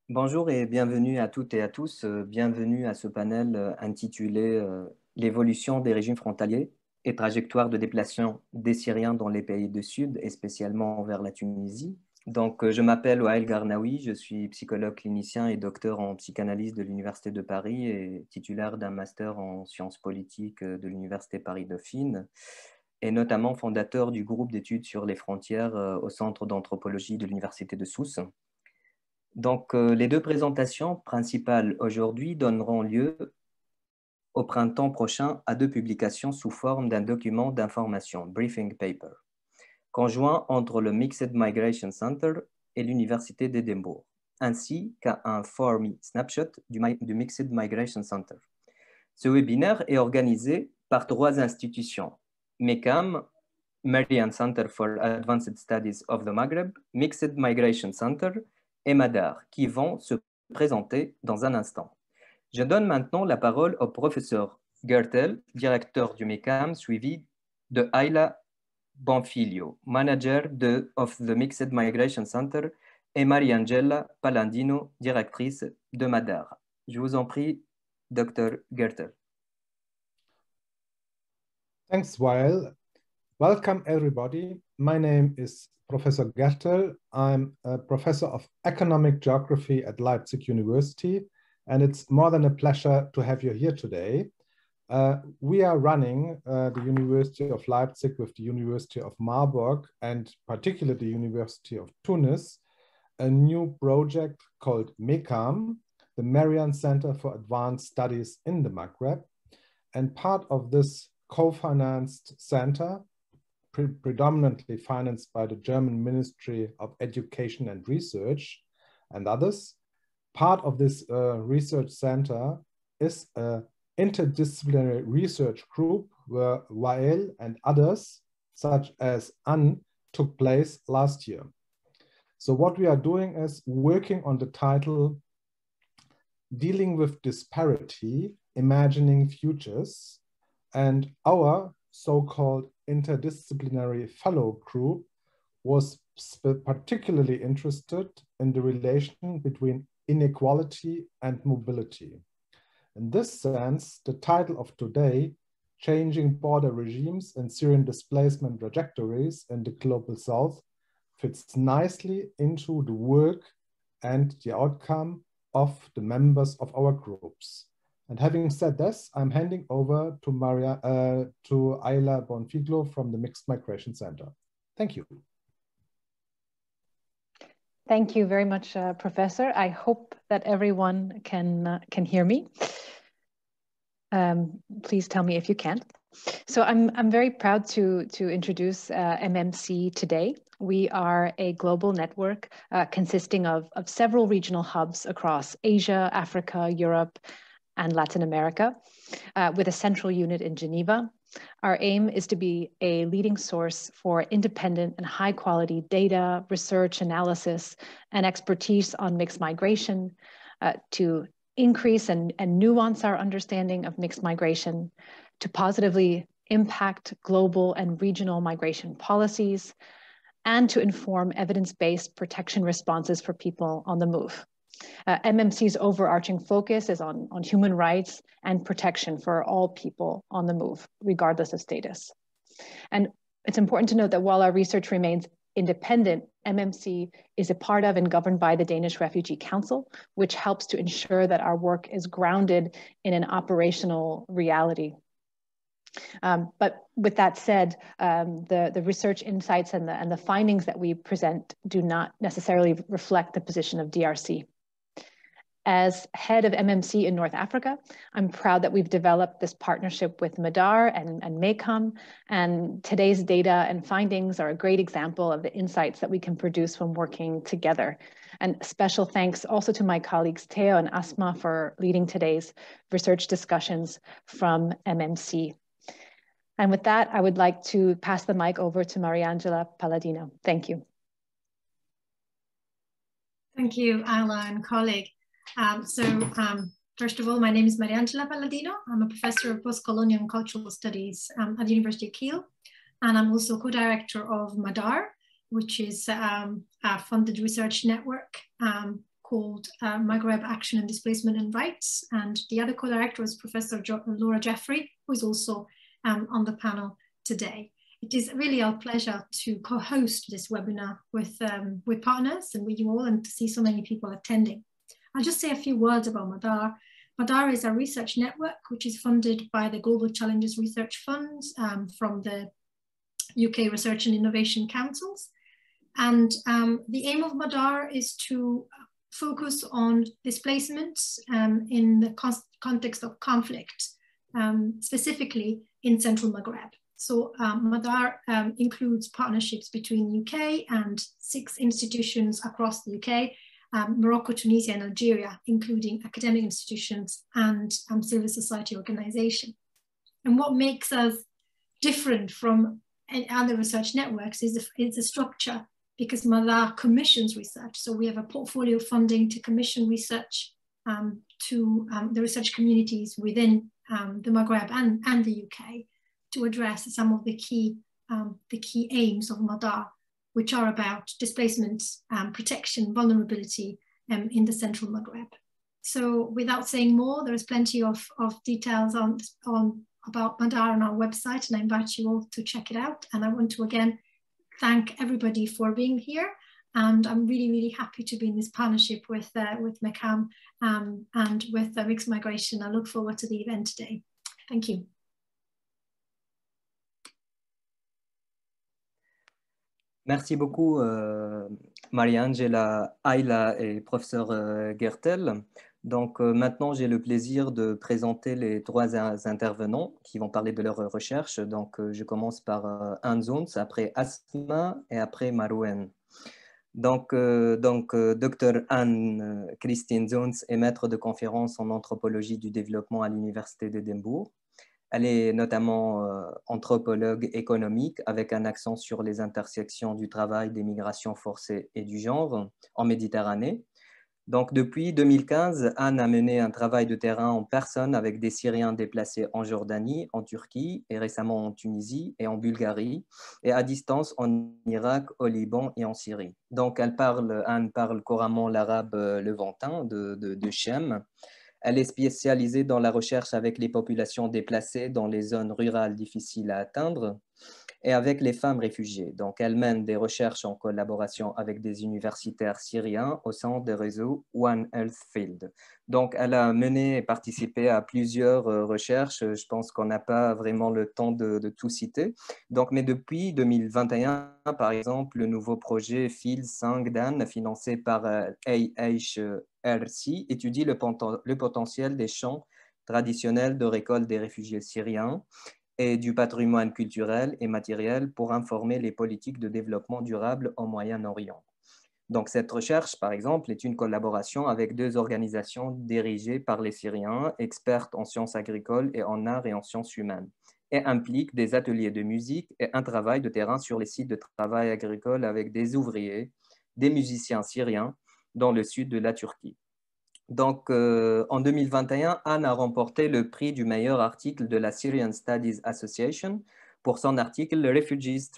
Bonjour et bienvenue à toutes et à tous. Bienvenue à ce panel intitulé L'évolution des régimes frontaliers et trajectoire de déplacement des Syriens dans les pays du Sud et spécialement vers la Tunisie. Je m'appelle Wael Garnaoui, je suis psychologue clinicien et docteur en psychanalyse de l'Université de Paris et titulaire d'un master en sciences politiques de l'Université Paris-Dauphine et notamment fondateur du groupe d'études sur les frontières au Centre d'anthropologie de l'Université de Sousse. Les deux présentations principales aujourd'hui donneront lieu au printemps prochain à deux publications sous forme d'un document d'information, briefing paper, conjoint entre le Mixed Migration Center et l'Université d'Édimbourg, ainsi qu'à un 4Me snapshot du Mixed Migration Center. Ce webinaire est organisé par trois institutions, MECAM, Marian Center for Advanced Studies of the Maghreb, Mixed Migration Center et Madar, qui vont se présenter dans un instant. Je donne maintenant la parole au professeur Gertel, directeur du MECAM, suivi de Ayla Bonfiglio, manager of the Mixed Migration Center, et Mariangela Palandino, directrice de Madar. Je vous en prie, Dr. Gertel. Thanks, Wael. Welcome, everybody. My name is Professor Gertel. I'm a professor of economic geography at Leipzig University, and it's more than a pleasure to have you here today. We are running the University of Leipzig with the University of Marburg and particularly the University of Tunis, a new project called MECAM, the Marian Center for Advanced Studies in the Maghreb. And part of this co-financed center, predominantly financed by the German Ministry of Education and Research and others. Part of this research center is an interdisciplinary research group where Wael and others, such as Anne, took place last year. So what we are doing is working on the title, Dealing with Disparity, Imagining Futures, and our so-called interdisciplinary fellow group was particularly interested in the relation between inequality and mobility. In this sense, the title of today, Changing Border Regimes and Syrian Displacement Trajectories in the Global South, fits nicely into the work and the outcome of the members of our groups. And having said this, I'm handing over to Ayla Bonfiglio from the Mixed Migration Center. Thank you. Thank you very much, Professor. I hope that everyone can hear me. Please tell me if you can't. So I'm very proud to introduce MMC today. We are a global network consisting of several regional hubs across Asia, Africa, Europe, and Latin America, with a central unit in Geneva. Our aim is to be a leading source for independent and high quality data, research, analysis, and expertise on mixed migration, to increase and nuance our understanding of mixed migration, to positively impact global and regional migration policies, and to inform evidence-based protection responses for people on the move. MMC's overarching focus is on human rights and protection for all people on the move, regardless of status. And it's important to note that while our research remains independent, MMC is a part of and governed by the Danish Refugee Council, which helps to ensure that our work is grounded in an operational reality. But with that said, the research insights and the findings that we present do not necessarily reflect the position of DRC. As head of MMC in North Africa, I'm proud that we've developed this partnership with Madar and MECAM, and today's data and findings are a great example of the insights that we can produce when working together. And special thanks also to my colleagues Theo and Asma for leading today's research discussions from MMC. And with that, I would like to pass the mic over to Mariangela Paladino. Thank you. Thank you, Ayla and colleague. First of all, my name is Mariangela Paladino. I'm a professor of post-colonial and cultural studies at the University of Kiel. And I'm also co-director of Madar, which is a funded research network called Maghreb Action and Displacement and Rights. And the other co-director is Professor Laura Jeffrey, who is also on the panel today. It is really our pleasure to co-host this webinar with partners and with you all, and to see so many people attending. I'll just say a few words about Madar. Madar is a research network which is funded by the Global Challenges Research Funds from the UK Research and Innovation Councils. And the aim of Madar is to focus on displacements in the context of conflict, specifically in Central Maghreb. So Madar includes partnerships between UK and 6 institutions across the UK, Morocco, Tunisia, and Algeria, including academic institutions and civil society organizations. And what makes us different from other research networks is the structure, because Madar commissions research. So we have a portfolio funding to commission research to the research communities within the Maghreb and the UK to address some of the key aims of Madar, which are about displacement, protection, vulnerability in the Central Maghreb. So without saying more, there is plenty of details about Madar on our website, and I invite you all to check it out. And I want to again thank everybody for being here. And I'm really, really happy to be in this partnership with MECAM and with Mixed Migration. I look forward to the event today. Thank you. Merci beaucoup, Maria-Angela, Ayla et professeur Gertel. Donc maintenant, j'ai le plaisir de présenter les 3 intervenants qui vont parler de leur recherche. Donc je commence par Anne Zunz, après Asma et après Marouane. Donc, Dr Anne-Christine Zunz est maître de conférences en anthropologie du développement à l'Université d'Édimbourg. Elle est notamment anthropologue économique avec un accent sur les intersections du travail, des migrations forcées et du genre en Méditerranée. Donc, depuis 2015, Anne a mené un travail de terrain en personne avec des Syriens déplacés en Jordanie, en Turquie et récemment en Tunisie et en Bulgarie, et à distance en Irak, au Liban et en Syrie. Donc, Anne parle couramment l'arabe levantin de Chem. Elle est spécialisée dans la recherche avec les populations déplacées dans les zones rurales difficiles à atteindre et avec les femmes réfugiées. Donc, elle mène des recherches en collaboration avec des universitaires syriens au sein des réseaux One Health Field. Donc, elle a mené et participé à plusieurs recherches. Je pense qu'on n'a pas vraiment le temps de tout citer. Donc, mais depuis 2021, par exemple, le nouveau projet Field 5 d'Anne, financé par AHRC, étudie le potentiel des champs traditionnels de récolte des réfugiés syriens et du patrimoine culturel et matériel pour informer les politiques de développement durable au Moyen-Orient. Donc, cette recherche, par exemple, est une collaboration avec 2 organisations dirigées par les Syriens, expertes en sciences agricoles et en arts et en sciences humaines, et implique des ateliers de musique et un travail de terrain sur les sites de travail agricole avec des ouvriers, des musiciens syriens dans le sud de la Turquie. Donc, en 2021, Anne a remporté le prix du meilleur article de la Syrian Studies Association pour son article « Refugees,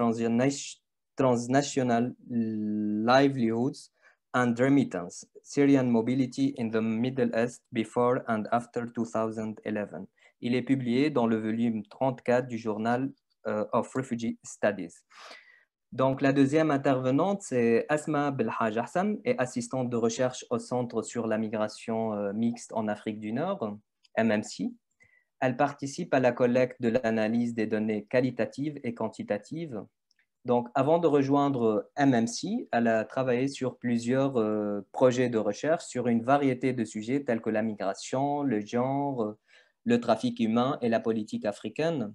Transnational Livelihoods and Remittance, Syrian Mobility in the Middle East Before and After 2011 ». Il est publié dans le volume 34 du Journal of Refugee Studies. Donc, la deuxième intervenante, c'est Asma Belhaj Hassan, est assistante de recherche au Centre sur la migration mixte en Afrique du Nord, MMC. Elle participe à la collecte de l'analyse des données qualitatives et quantitatives. Donc, avant de rejoindre MMC, elle a travaillé sur plusieurs projets de recherche sur une variété de sujets tels que la migration, le genre, le trafic humain et la politique africaine.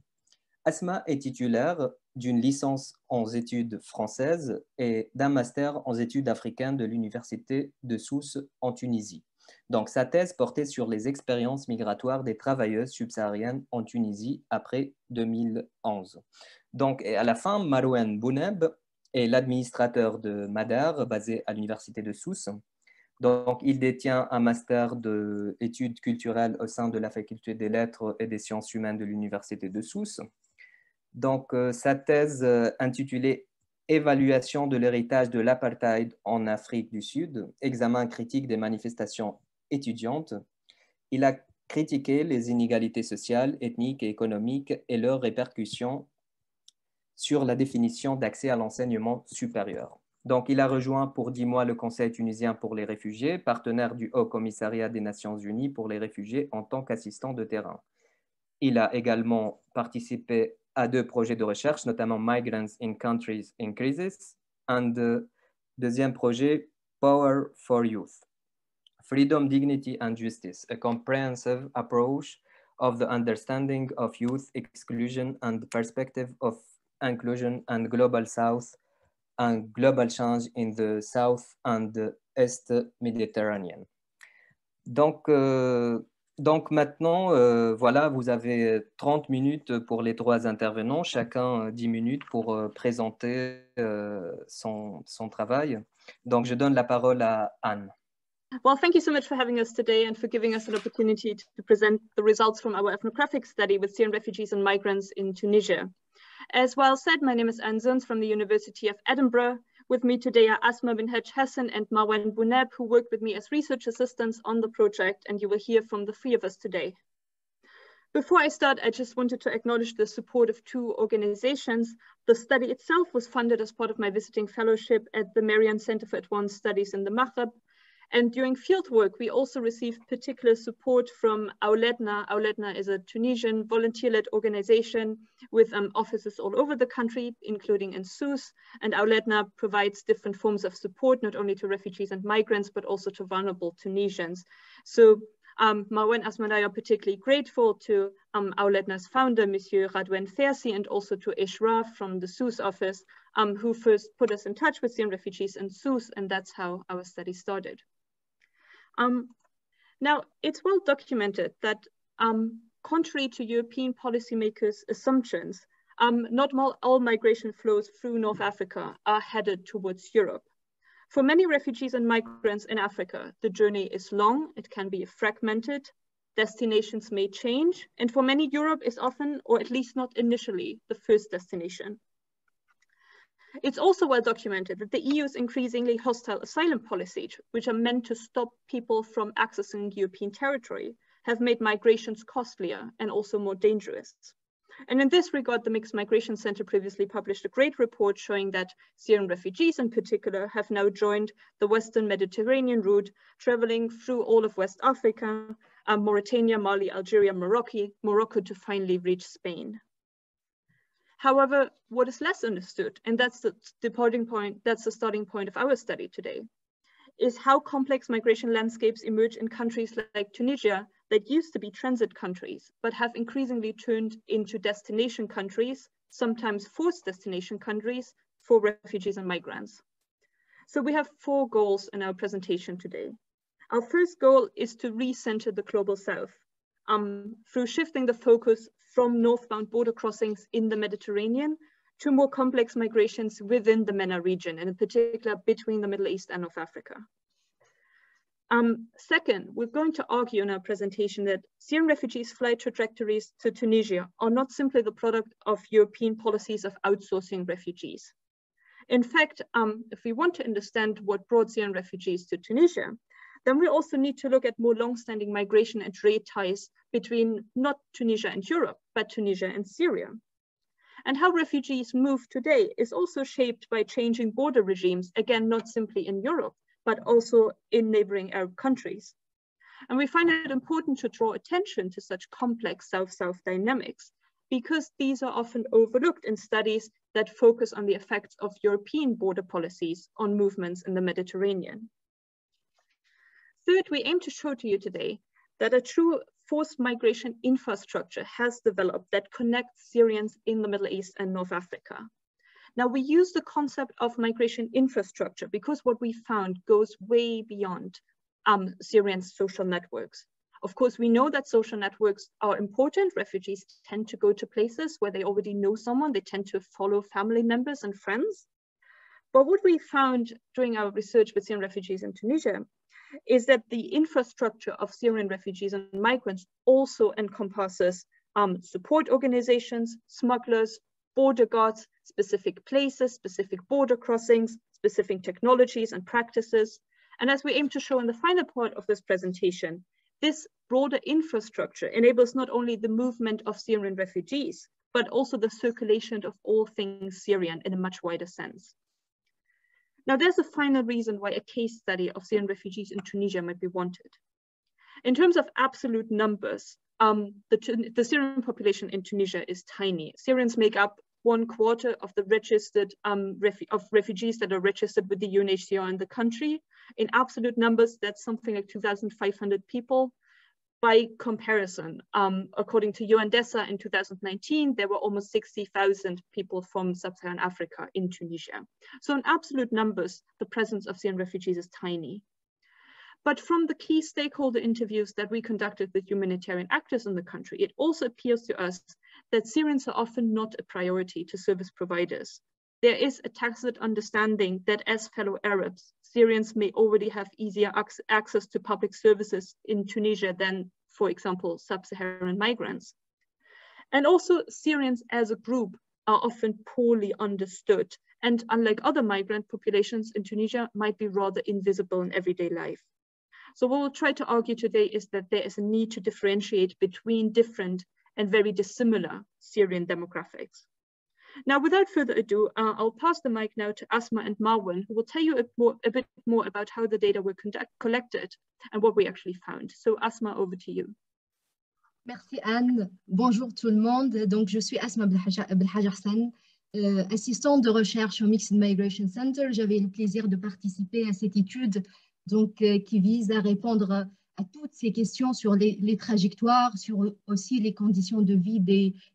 Asma est titulaire d'une licence en études françaises et d'un master en études africaines de l'Université de Sousse en Tunisie. Donc, sa thèse portait sur les expériences migratoires des travailleuses subsahariennes en Tunisie après 2011. Donc, à la fin, Marouane Bouneb est l'administrateur de Madar, basé à l'Université de Sousse. Donc, il détient un master d'études culturelles au sein de la faculté des lettres et des sciences humaines de l'Université de Sousse. Donc, sa thèse intitulée évaluation de l'héritage de l'apartheid en Afrique du Sud, examen critique des manifestations étudiantes. Il a critiqué les inégalités sociales, ethniques et économiques et leurs répercussions sur la définition d'accès à l'enseignement supérieur. Donc, il a rejoint pour 10 mois le Conseil tunisien pour les réfugiés, partenaire du Haut Commissariat des Nations Unies pour les réfugiés en tant qu'assistant de terrain. Il a également participé à 2 projets de recherche, notamment Migrants in Countries in Crisis, et deuxième projet, Power for Youth, Freedom, Dignity and Justice, a comprehensive approach of the understanding of youth exclusion and the perspective of inclusion and global south and global change in the South and the East Mediterranean. Donc maintenant, voilà, vous avez 30 minutes pour les 3 intervenants, chacun 10 minutes pour présenter son travail. Donc, je donne la parole à Anne. Well, thank you so much for having us today and for giving us an opportunity to present the results from our ethnographic study with Syrian refugees and migrants in Tunisia. As well said, my name is Anne Zuns from the University of Edinburgh. With me today are Asma Binhaj Hassan and Marwan Bouneb, who worked with me as research assistants on the project, and you will hear from the 3 of us today. Before I start, I just wanted to acknowledge the support of 2 organizations. The study itself was funded as part of my visiting fellowship at the Marian Center for Advanced Studies in the Maghreb. And during fieldwork, we also received particular support from Awledna. Awledna is a Tunisian volunteer-led organization with offices all over the country, including in Sousse. And Awledna provides different forms of support, not only to refugees and migrants, but also to vulnerable Tunisians. So Marwan, Asma and I are particularly grateful to Awledna's founder, Monsieur Radwen Fersi, and also to Ishraf from the Sousse office, who first put us in touch with Syrian refugees in Sousse, and that's how our study started. Now, it's well documented that contrary to European policymakers' assumptions, not all migration flows through North Africa are headed towards Europe. For many refugees and migrants in Africa, the journey is long, it can be fragmented, destinations may change, and for many, Europe is often, or at least not initially, the first destination. It's also well documented that the EU's increasingly hostile asylum policies, which are meant to stop people from accessing European territory, have made migrations costlier and also more dangerous. And in this regard, the Mixed Migration Center previously published a great report showing that Syrian refugees in particular have now joined the Western Mediterranean route, traveling through all of West Africa, Mauritania, Mali, Algeria, Morocco to finally reach Spain. However, what is less understood, and that's the starting point of our study today, is how complex migration landscapes emerge in countries like Tunisia that used to be transit countries, but have increasingly turned into destination countries, sometimes forced destination countries for refugees and migrants. So we have 4 goals in our presentation today. Our first goal is to recenter the Global South through shifting the focus from northbound border crossings in the Mediterranean to more complex migrations within the MENA region, and in particular between the Middle East and North Africa. Second, we're going to argue in our presentation that Syrian refugees' flight trajectories to Tunisia are not simply the product of European policies of outsourcing refugees. In fact, if we want to understand what brought Syrian refugees to Tunisia, then we also need to look at more long-standing migration and trade ties between not Tunisia and Europe, but Tunisia and Syria. And how refugees move today is also shaped by changing border regimes, again, not simply in Europe, but also in neighboring Arab countries. And we find it important to draw attention to such complex South-South dynamics, because these are often overlooked in studies that focus on the effects of European border policies on movements in the Mediterranean. Third, we aim to show to you today that a true forced migration infrastructure has developed that connects Syrians in the Middle East and North Africa. Now, we use the concept of migration infrastructure because what we found goes way beyond Syrian social networks. Of course, we know that social networks are important. Refugees tend to go to places where they already know someone. They tend to follow family members and friends. But what we found during our research with Syrian refugees in Tunisia is that the infrastructure of Syrian refugees and migrants also encompasses support organizations, smugglers, border guards, specific places, specific border crossings, specific technologies and practices. And as we aim to show in the final part of this presentation, this broader infrastructure enables not only the movement of Syrian refugees, but also the circulation of all things Syrian in a much wider sense. Now, there's a final reason why a case study of Syrian refugees in Tunisia might be wanted. In terms of absolute numbers, the Syrian population in Tunisia is tiny. Syrians make up 1/4 of the registered refugees that are registered with the UNHCR in the country. In absolute numbers, that's something like 2,500 people. By comparison, according to UNDESA in 2019, there were almost 60,000 people from sub-Saharan Africa in Tunisia. So in absolute numbers, the presence of Syrian refugees is tiny. But from the key stakeholder interviews that we conducted with humanitarian actors in the country, it also appears to us that Syrians are often not a priority to service providers. There is a tacit understanding that as fellow Arabs, Syrians may already have easier access to public services in Tunisia than, for example, sub-Saharan migrants. And also Syrians as a group are often poorly understood, and unlike other migrant populations in Tunisia, might be rather invisible in everyday life. So what we'll try to argue today is that there is a need to differentiate between different and very dissimilar Syrian demographics. Now, without further ado, I'll pass the mic now to Asma and Marwan, who will tell you a bit more about how the data were collected and what we actually found. So Asma, over to you. Merci Anne. Bonjour tout le monde. Donc, je suis Asma Belhaja Hassan, assistante de recherche au Mixed Migration Center. J'avais le plaisir de participer à cette étude donc, qui vise à répondre à toutes ces questions sur les trajectoires, sur aussi les conditions de vie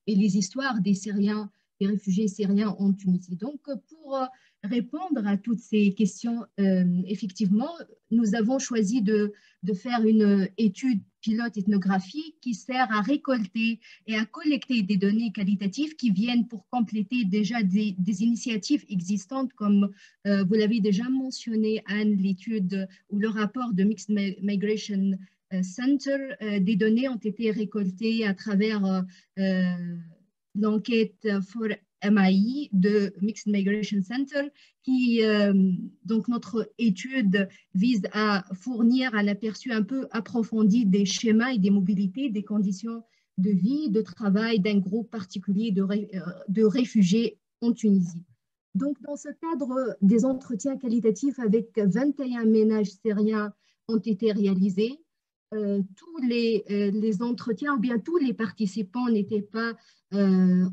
et les histoires des Syriens, des réfugiés syriens en Tunisie. Donc, pour répondre à toutes ces questions, effectivement, nous avons choisi de faire une étude pilote ethnographique qui sert à récolter et à collecter des données qualitatives qui viennent pour compléter déjà des initiatives existantes, comme vous l'avez déjà mentionné, Anne, l'étude ou le rapport de Mixed Migration Center. Des données ont été récoltées à travers l'enquête for MIE de Mixed Migration Center, qui, donc notre étude vise à fournir un aperçu un peu approfondi des schémas et des mobilités, des conditions de vie, de travail d'un groupe particulier de réfugiés en Tunisie. Donc, dans ce cadre, des entretiens qualitatifs avec 21 ménages syriens ont été réalisés. Tous les entretiens ou bien tous les participants n'étaient pas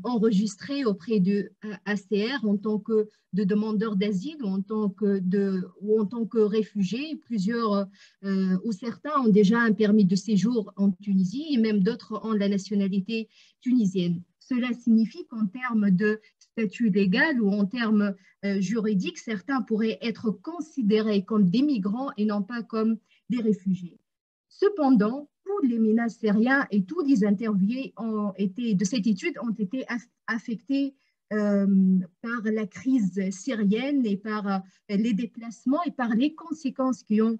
enregistrés auprès de ACR en tant que de demandeurs d'asile ou en tant que réfugiés. Plusieurs ou certains ont déjà un permis de séjour en Tunisie et même d'autres ont la nationalité tunisienne. Cela signifie qu'en termes de statut légal ou en termes juridiques, certains pourraient être considérés comme des migrants et non pas comme des réfugiés.Cependant, tous les ménages syriens et tous les interviewés de cette étude ont été affectés par la crise syrienne et par les déplacements et par les conséquences qui ont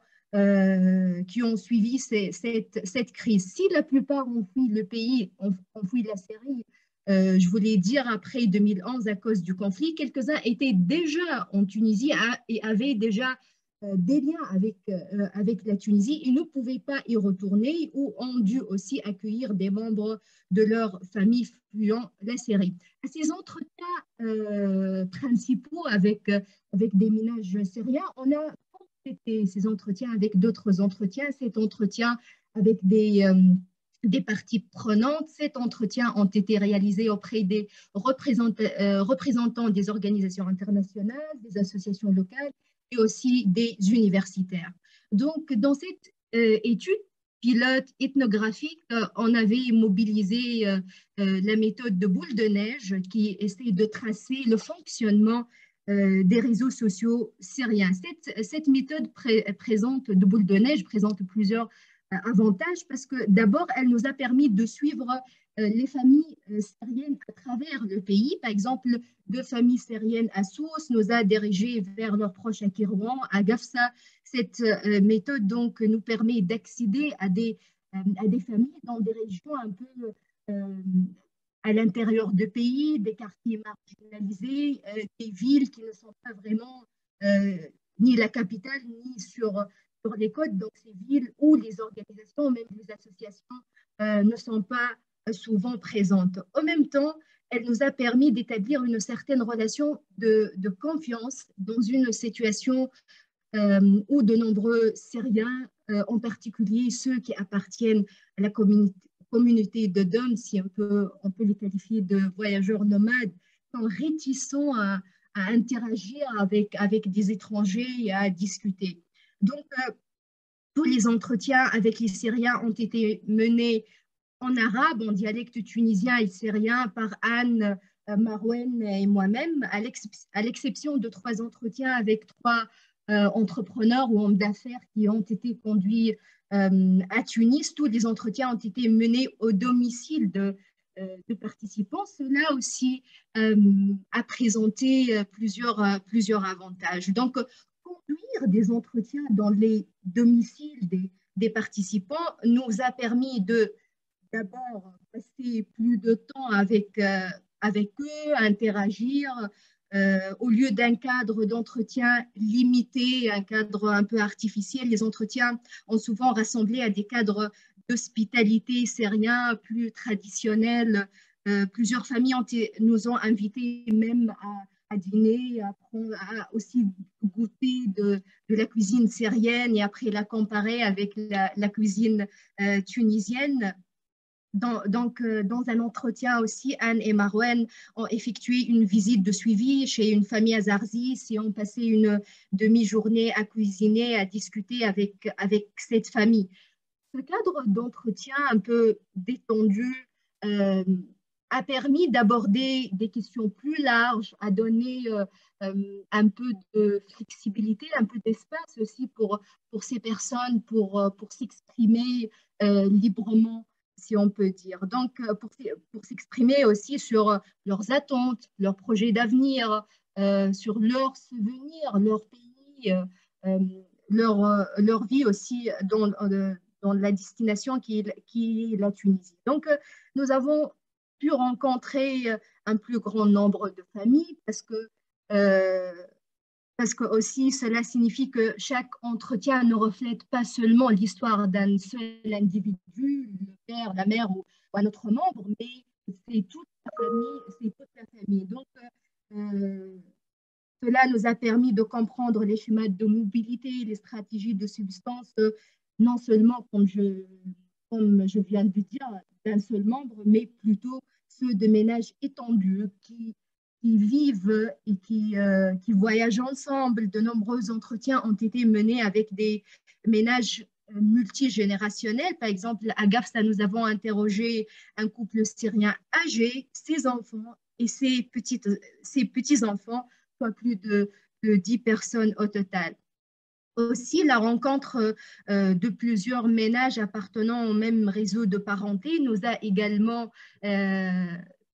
suivi cette crise. Si la plupart ont fui le pays, ont fui la Syrie, je voulais dire après 2011 à cause du conflit, quelques-uns étaient déjà en Tunisie et avaient déjà des liens avec la Tunisie et ne pouvaient pas y retourner ou ont dû aussi accueillir des membres de leur famille fuyant la Syrie. À ces entretiens principaux avec des ménages syriens, on a complété ces entretiens avec d'autres entretiens, cet entretien avec des parties prenantes. Cet entretien ont été réalisés auprès des représentants des organisations internationales, des associations locales et aussi des universitaires. Donc, dans cette étude pilote ethnographique, on avait mobilisé la méthode de boule de neige qui essaie de tracer le fonctionnement des réseaux sociaux syriens. Cette méthode de boule de neige présente plusieurs avantages parce que d'abord, elle nous a permis de suivre les familles syriennes à travers le pays. Par exemple, 2 familles syriennes à Sousse nous a dirigés vers leurs proches à Kérouan, à Gafsa. Cette méthode donc nous permet d'accéder à des familles dans des régions à l'intérieur de pays, des quartiers marginalisés, des villes qui ne sont pas vraiment ni la capitale, ni sur les côtes. Donc, ces villes où les organisations, même les associations, ne sont pas souvent présentes. En même temps, elle nous a permis d'établir une certaine relation de confiance dans une situation où de nombreux Syriens, en particulier ceux qui appartiennent à la communauté de DOM, si on peut les qualifier de voyageurs nomades, sont réticents à interagir avec des étrangers et à discuter. Donc, tous les entretiens avec les Syriens ont été menés en arabe, en dialecte tunisien et syrien par Anne, Marouane et moi-même, à l'exception de 3 entretiens avec 3 entrepreneurs ou hommes d'affaires qui ont été conduits à Tunis. Tous les entretiens ont été menés au domicile de participants. Cela aussi a présenté plusieurs avantages. Donc, conduire des entretiens dans les domiciles des participants nous a permis de d'abord passer plus de temps avec eux, interagir, au lieu d'un cadre d'entretien limité, un cadre un peu artificiel. Les entretiens ont souvent rassemblé à des cadres d'hospitalité syriens plus traditionnels. Plusieurs familles nous ont invités même à dîner, à aussi goûter de la cuisine syrienne et après la comparer avec la cuisine tunisienne. Donc, dans un entretien aussi, Anne et Marouane ont effectué une visite de suivi chez une famille à Zarzis et ont passé une demi-journée à cuisiner, à discuter avec cette famille. Ce cadre d'entretien un peu détendu a permis d'aborder des questions plus larges, à donner un peu de flexibilité, un peu d'espace aussi pour ces personnes, pour s'exprimer librement, si on peut dire. Donc, pour s'exprimer aussi sur leurs attentes, leurs projets d'avenir, sur leurs souvenirs, leur pays, leur vie aussi dans la destination qui est la Tunisie. Donc, nous avons pu rencontrer un plus grand nombre de familles parce que aussi cela signifie que chaque entretien ne reflète pas seulement l'histoire d'un seul individu, le père, la mère ou un autre membre, mais c'est toute la famille. Donc, cela nous a permis de comprendre les schémas de mobilité, les stratégies de subsistance, non seulement, comme je viens de dire, d'un seul membre, mais plutôt ceux de ménages étendus qui vivent et qui voyagent ensemble. De nombreux entretiens ont été menés avec des ménages multigénérationnels. Par exemple, à Gafsa, nous avons interrogé un couple syrien âgé, ses enfants et ses petits-enfants, soit plus de 10 personnes au total. Aussi, la rencontre de plusieurs ménages appartenant au même réseau de parenté nous a également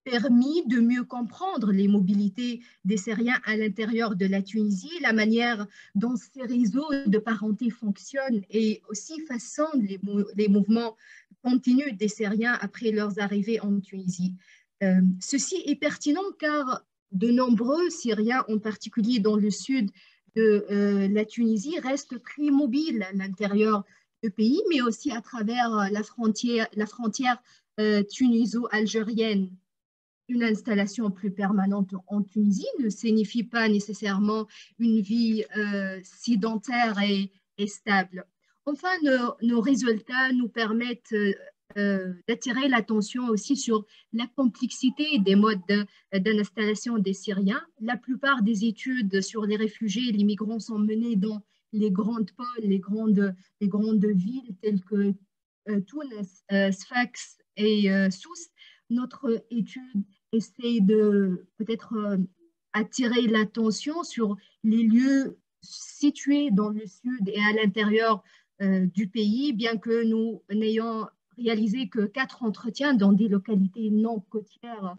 permis de mieux comprendre les mobilités des Syriens à l'intérieur de la Tunisie, la manière dont ces réseaux de parenté fonctionnent et aussi façonnent les mouvements continus des Syriens après leurs arrivées en Tunisie. Ceci est pertinent car de nombreux Syriens, en particulier dans le sud de la Tunisie, restent très mobiles à l'intérieur du pays, mais aussi à travers la frontière tuniso-algérienne. Une installation plus permanente en Tunisie ne signifie pas nécessairement une vie sédentaire et stable. Enfin, nos résultats nous permettent d'attirer l'attention aussi sur la complexité des modes d'installation des Syriens. La plupart des études sur les réfugiés et les migrants sont menées dans les grandes pôles, les grandes villes telles que Tunis, Sfax et Sousse. Notre étude essaie de peut-être attirer l'attention sur les lieux situés dans le sud et à l'intérieur du pays, bien que nous n'ayons réalisé que 4 entretiens dans des localités non côtières,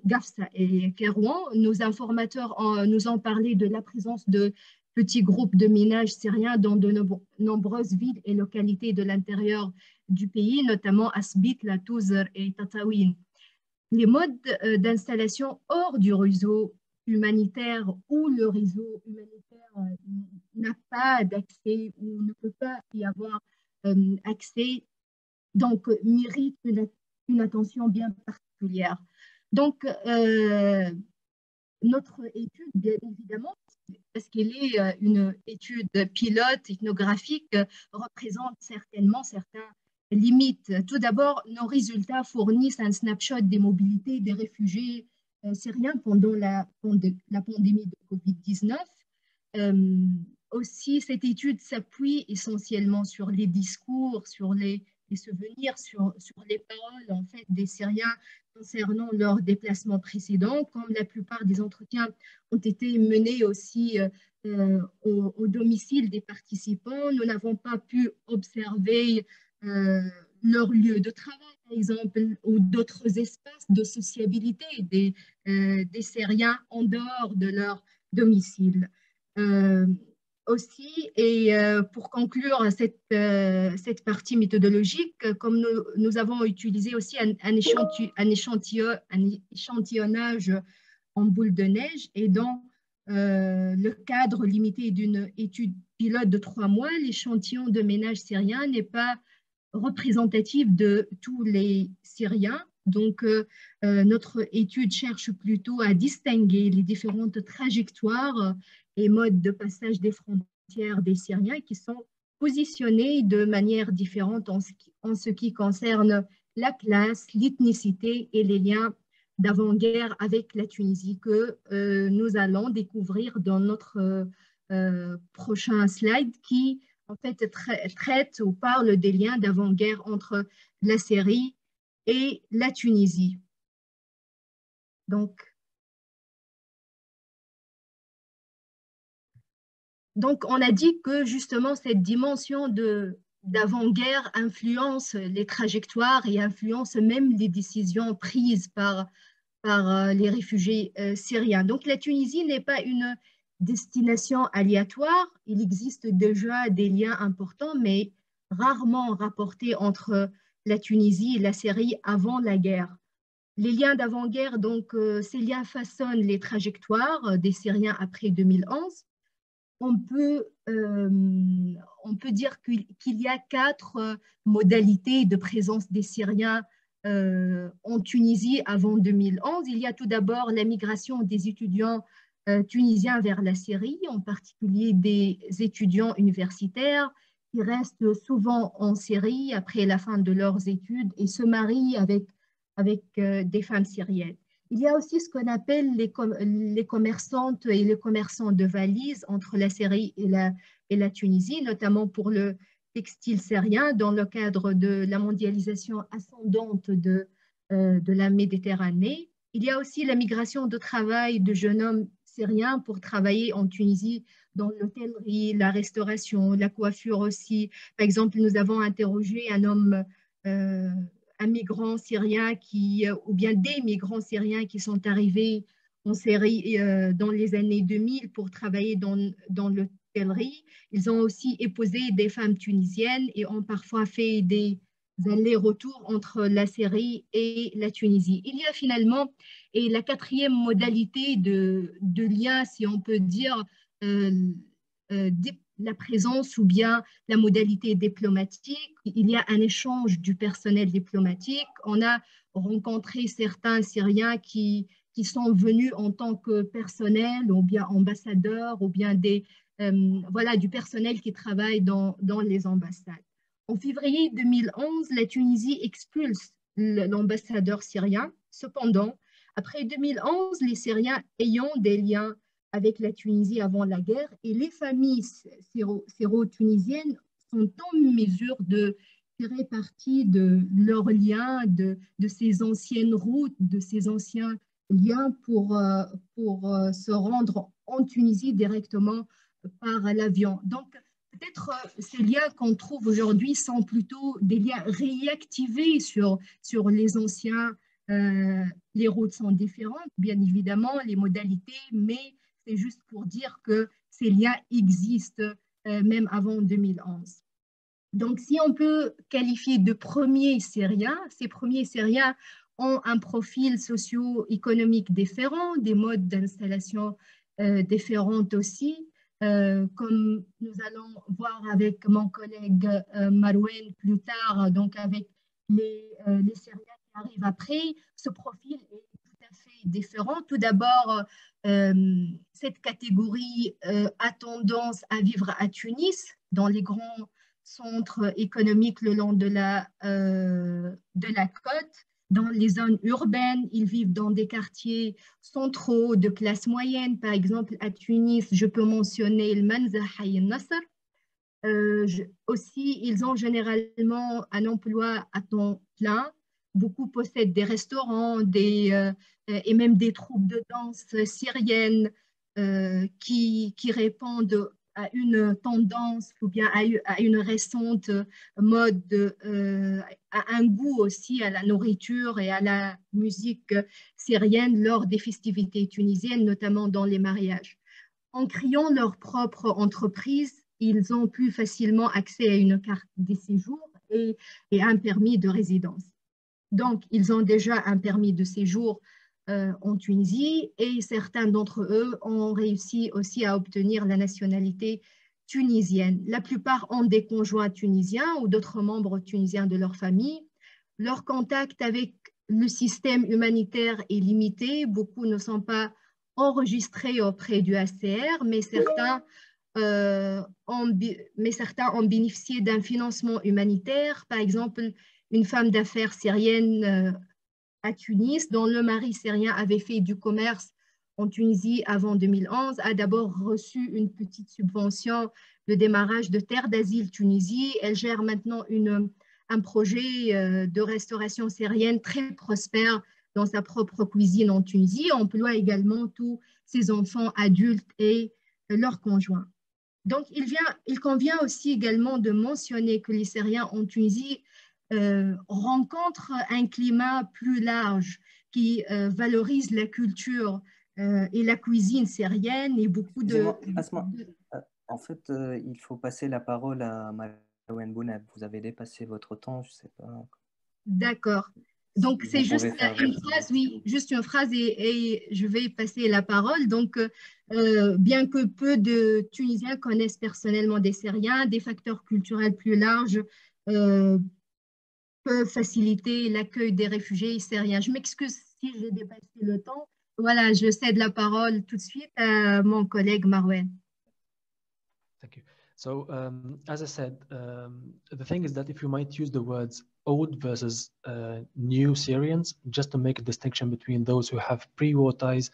Gafsa et Kérouan. Nos informateurs nous ont parlé de la présence de petits groupes de ménages syriens dans de nombreuses villes et localités de l'intérieur du pays, notamment Asbit, La Touzr et Tataouine. les modes d'installation hors du réseau humanitaire où le réseau humanitaire n'a pas d'accès ou ne peut pas y avoir accès, donc méritent une attention bien particulière. Donc, notre étude, bien évidemment, parce qu'elle est une étude pilote, ethnographique, représente certainement certains limites. Tout d'abord, nos résultats fournissent un snapshot des mobilités des réfugiés syriens pendant la pandémie de Covid-19. Aussi, cette étude s'appuie essentiellement sur les discours, sur les souvenirs, sur les paroles en fait, des Syriens concernant leurs déplacements précédents, comme la plupart des entretiens ont été menés aussi au domicile des participants. Nous n'avons pas pu observer leur lieu de travail, par exemple, ou d'autres espaces de sociabilité des Syriens en dehors de leur domicile. Aussi, et pour conclure cette partie méthodologique, comme nous avons utilisé aussi un échantillonnage en boule de neige et dans le cadre limité d'une étude pilote de 3 mois, l'échantillon de ménage syrien n'est pas représentatif de tous les Syriens. Donc, notre étude cherche plutôt à distinguer les différentes trajectoires et modes de passage des frontières des Syriens qui sont positionnés de manière différente en ce qui concerne la classe, l'ethnicité et les liens d'avant-guerre avec la Tunisie que nous allons découvrir dans notre prochain slide qui en fait traite ou parle des liens d'avant-guerre entre la Syrie et la Tunisie. Donc, on a dit que justement cette dimension d'avant-guerre influence les trajectoires et influence même les décisions prises par les réfugiés syriens. Donc, la Tunisie n'est pas une destination aléatoire. Il existe déjà des liens importants, mais rarement rapportés entre la Tunisie et la Syrie avant la guerre. Les liens d'avant-guerre, donc, ces liens façonnent les trajectoires des Syriens après 2011. On peut dire qu'il y a 4 modalités de présence des Syriens en Tunisie avant 2011. Il y a tout d'abord la migration des étudiants tunisiens vers la Syrie, en particulier des étudiants universitaires qui restent souvent en Syrie après la fin de leurs études et se marient avec des femmes syriennes. Il y a aussi ce qu'on appelle les commerçantes et les commerçants de valises entre la Syrie et la Tunisie, notamment pour le textile syrien dans le cadre de la mondialisation ascendante de la Méditerranée. Il y a aussi la migration de travail de jeunes hommes syriens pour travailler en Tunisie dans l'hôtellerie, la restauration, la coiffure aussi. Par exemple, nous avons interrogé un homme un migrant syrien ou bien des migrants syriens qui sont arrivés en Syrie dans les années 2000 pour travailler dans l'hôtellerie. Ils ont aussi épousé des femmes tunisiennes et ont parfois fait des allers-retours entre la Syrie et la Tunisie. Il y a finalement, et la 4e modalité de lien, si on peut dire, la présence ou bien la modalité diplomatique. Il y a un échange du personnel diplomatique. On a rencontré certains Syriens qui sont venus en tant que personnel ou bien ambassadeurs ou bien du personnel qui travaille dans les ambassades. En février 2011, la Tunisie expulse l'ambassadeur syrien. Cependant, après 2011, les Syriens ayant des liens avec la Tunisie avant la guerre et les familles syro-tunisiennes sont en mesure de tirer parti de leurs liens, de ces anciennes routes, de ces anciens liens pour se rendre en Tunisie directement par l'avion. Donc, peut-être ces liens qu'on trouve aujourd'hui sont plutôt des liens réactivés sur les anciens. Les routes sont différentes, bien évidemment, les modalités, mais c'est juste pour dire que ces liens existent même avant 2011. Donc, si on peut qualifier de premiers Syriens, ces premiers Syriens ont un profil socio-économique différent, des modes d'installation différents aussi. Comme nous allons voir avec mon collègue Marouane plus tard, donc avec les Syriens qui arrivent après, ce profil est tout à fait différent. Tout d'abord, cette catégorie a tendance à vivre à Tunis, dans les grands centres économiques le long de la côte. Dans les zones urbaines, ils vivent dans des quartiers centraux de classe moyenne. Par exemple, à Tunis, je peux mentionner le Manzah Hay al-Nasr. Aussi, ils ont généralement un emploi à temps plein. Beaucoup possèdent des restaurants et même des troupes de danse syriennes qui répondent à une tendance ou bien à une récente mode, à un goût aussi à la nourriture et à la musique syrienne lors des festivités tunisiennes, notamment dans les mariages. En créant leur propre entreprise, ils ont plus facilement accès à une carte de séjour et un permis de résidence. Donc, ils ont déjà un permis de séjour en Tunisie et certains d'entre eux ont réussi aussi à obtenir la nationalité tunisienne. La plupart ont des conjoints tunisiens ou d'autres membres tunisiens de leur famille. Leur contact avec le système humanitaire est limité. Beaucoup ne sont pas enregistrés auprès du HCR, mais certains ont bénéficié d'un financement humanitaire. Par exemple, une femme d'affaires syrienne à Tunis, dont le mari syrien avait fait du commerce en Tunisie avant 2011, a d'abord reçu une petite subvention de démarrage de terre d'asile Tunisie. Elle gère maintenant un projet de restauration syrienne très prospère dans sa propre cuisine en Tunisie, emploie également tous ses enfants adultes et leurs conjoints. Donc, il convient aussi également de mentionner que les Syriens en Tunisie rencontrent un climat plus large qui valorise la culture et la cuisine syrienne et beaucoup de... En fait, il faut passer la parole à Marouane Bounab. Vous avez dépassé votre temps, je ne sais pas. D'accord. Donc, c'est juste une phrase, oui, juste une phrase et je vais passer la parole. Donc, bien que peu de Tunisiens connaissent personnellement des Syriens, des facteurs culturels plus larges peuvent faciliter l'accueil des réfugiés syriens. Je m'excuse si j'ai dépassé le temps. Voilà, je cède la parole tout de suite à mon collègue Marouane. Thank you. So, as I said, the thing is that if you might use the words old versus new Syrians, just to make a distinction between those who have pre-war ties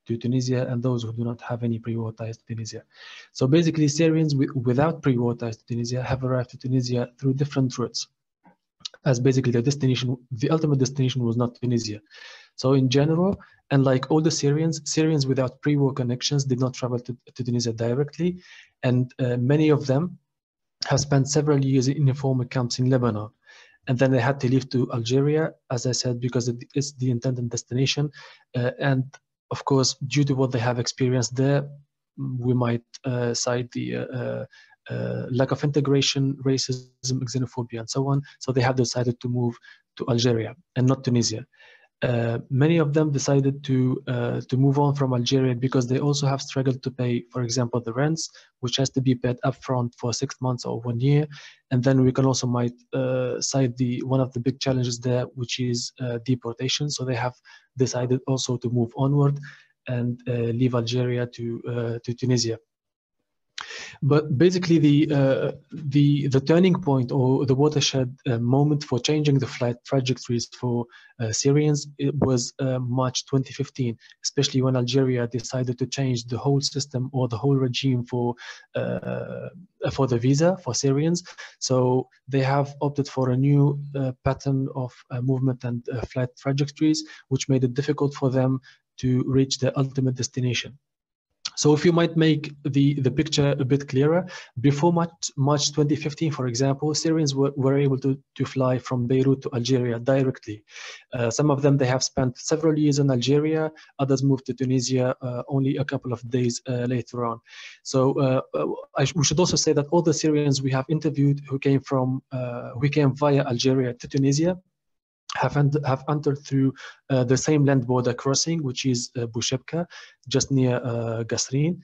to Tunisia and those who do not have any pre-war ties to Tunisia. So basically, Syrians without pre-war ties to Tunisia have arrived to Tunisia through different routes, as basically the ultimate destination was not Tunisia. So in general, and like all the Syrians without pre-war connections did not travel to Tunisia directly, and many of them have spent several years in informal camps in Lebanon. And then they had to leave to Algeria, as I said, because it's the intended destination. And of course, due to what they have experienced there, we might cite the lack of integration, racism, xenophobia, and so on. So they have decided to move to Algeria and not Tunisia. Many of them decided to move on from Algeria because they also have struggled to pay, for example, the rents, which has to be paid upfront for 6 months or 1 year. And then we can also might cite one of the big challenges there, which is deportation. So they have decided also to move onward and leave Algeria to Tunisia. But basically, the turning point or the watershed moment for changing the flight trajectories for Syrians, it was March 2015, especially when Algeria decided to change the whole system or the whole regime for the visa for Syrians. So they have opted for a new pattern of movement and flight trajectories, which made it difficult for them to reach their ultimate destination. So if you might make the picture a bit clearer, before March 2015, for example, Syrians were able to fly from Beirut to Algeria directly. Some of them, they have spent several years in Algeria, others moved to Tunisia only a couple of days later on. So we should also say that all the Syrians we have interviewed who came via Algeria to Tunisia have entered through the same land border crossing, which is Boushebka, just near Qasrin.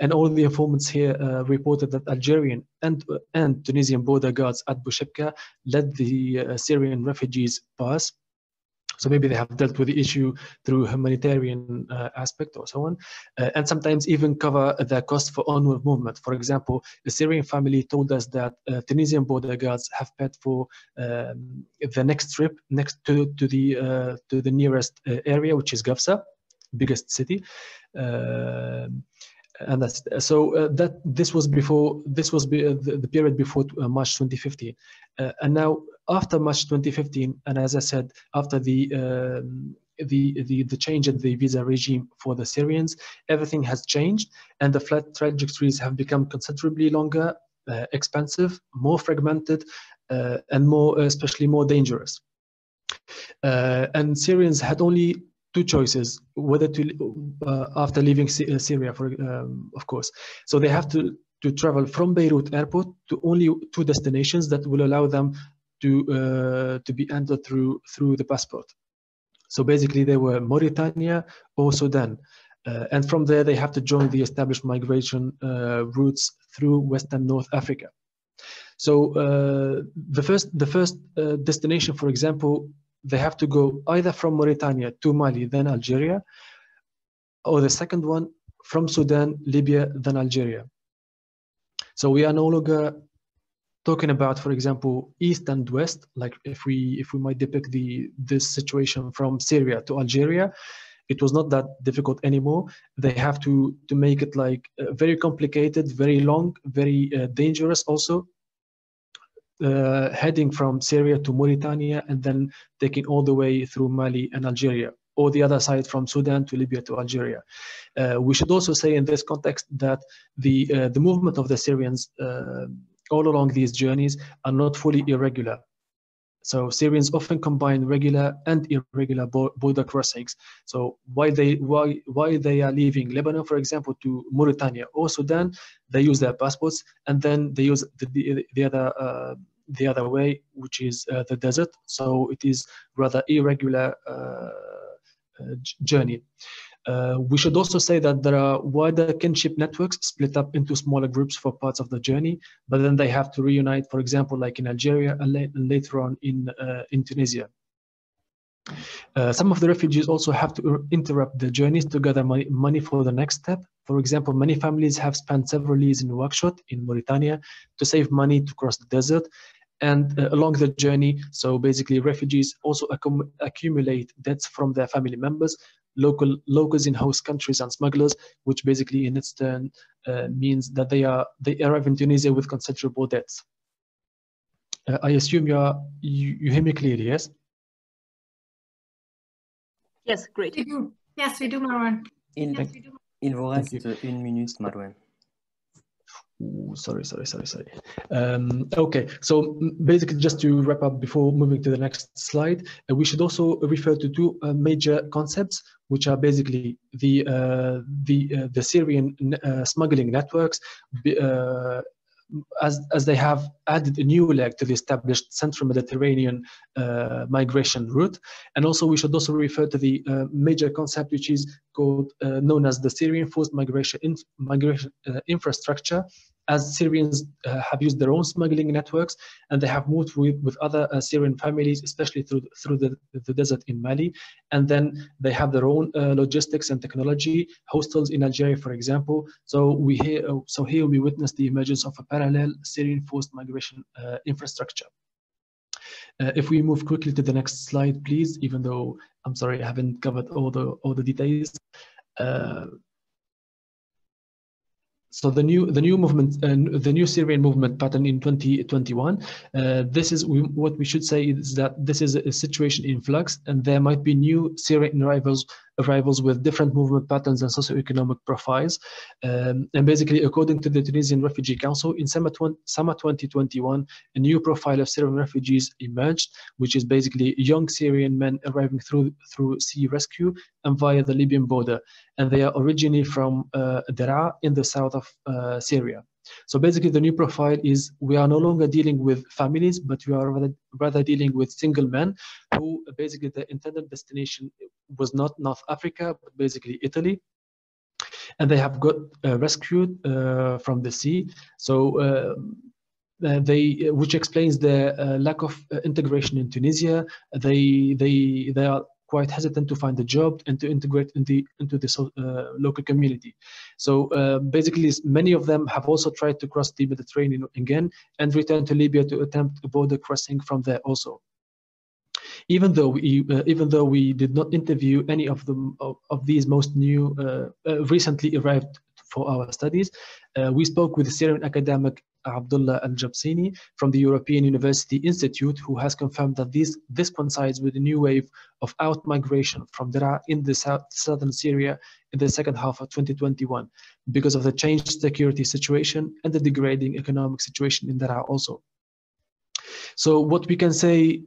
And all the informants here reported that Algerian and Tunisian border guards at Boushebka let the Syrian refugees pass. So maybe they have dealt with the issue through humanitarian aspect or so on, and sometimes even cover the cost for onward movement. For example, a Syrian family told us that Tunisian border guards have paid for the next trip next to the nearest area, which is Gafsa, biggest city. And that's so that this was the period before March 2015, and now after March 2015, and as I said, after the change in the visa regime for the Syrians, everything has changed, and the flight trajectories have become considerably longer, expensive, more fragmented, and especially more dangerous. And Syrians had only two choices, whether to after leaving Syria, of course. So they have to travel from Beirut airport to only two destinations that will allow them to be entered through the passport. So basically, they were Mauritania or Sudan, and from there they have to join the established migration routes through West and North Africa. So the first destination, for example, they have to go either from Mauritania to Mali, then Algeria, or the second one from Sudan, Libya, then Algeria. So we are no longer talking about, for example, East and West, like if we might depict this situation from Syria to Algeria. It was not that difficult anymore. They have to make it like very complicated, very long, very dangerous also. Heading from Syria to Mauritania and then taking all the way through Mali and Algeria, or the other side from Sudan to Libya to Algeria. We should also say in this context that the movement of the Syrians all along these journeys are not fully irregular. So Syrians often combine regular and irregular border crossings. So while they are leaving Lebanon, for example, to Mauritania or Sudan, they use their passports, and then they use the other way, which is the desert. So it is rather irregular journey. We should also say that there are wider kinship networks split up into smaller groups for parts of the journey, but then they have to reunite, for example, like in Algeria and later on in Tunisia. Some of the refugees also have to interrupt their journeys to gather money for the next step. For example, many families have spent several years in Nouakchott in Mauritania to save money to cross the desert. And along the journey, so basically refugees also accumulate debts from their family members, locals in host countries, and smugglers, which basically in its turn means that they arrive in Tunisia with considerable debts. I assume you hear me clearly, yes? Yes, great. Yes, we do, Marwan. Il vous reste 1 minute, Marwan. Ooh, sorry. Okay, so basically just to wrap up before moving to the next slide, we should also refer to two major concepts, which are basically the Syrian smuggling networks, as they have added a new leg to the established Central Mediterranean migration route. And also we should also refer to the major concept, which is called known as the Syrian forced migration infrastructure, as Syrians have used their own smuggling networks, and they have moved with other Syrian families, especially through the desert in Mali. And then they have their own logistics and technology, hostels in Algeria, for example. So here we witness the emergence of a parallel Syrian forced migration infrastructure. If we move quickly to the next slide, please, even though I'm sorry I haven't covered all the details. So the new movement, the new Syrian movement pattern in 2021, this is what we should say is that this is a situation in flux, and there might be new Syrian arrivals with different movement patterns and socioeconomic profiles. And basically, according to the Tunisian Refugee Council, in summer 2021, a new profile of Syrian refugees emerged, which is basically young Syrian men arriving through sea rescue and via the Libyan border. And they are originally from Daraa in the south of Syria. So basically the new profile is we are no longer dealing with families, but we are rather dealing with single men who basically the intended destination was not North Africa, but basically Italy. And they have got rescued from the sea. So which explains the lack of integration in Tunisia. They are quite hesitant to find a job and to integrate into the local community. So basically, many of them have also tried to cross the Mediterranean again and return to Libya to attempt a border crossing from there also. Even though we did not interview any of them of these most new recently arrived for our studies, we spoke with the Syrian academic Abdullah Al-Jabsini from the European University Institute, who has confirmed that this coincides with a new wave of out-migration from Daraa in the southern Syria in the second half of 2021 because of the changed security situation and the degrading economic situation in Daraa also. So what we can say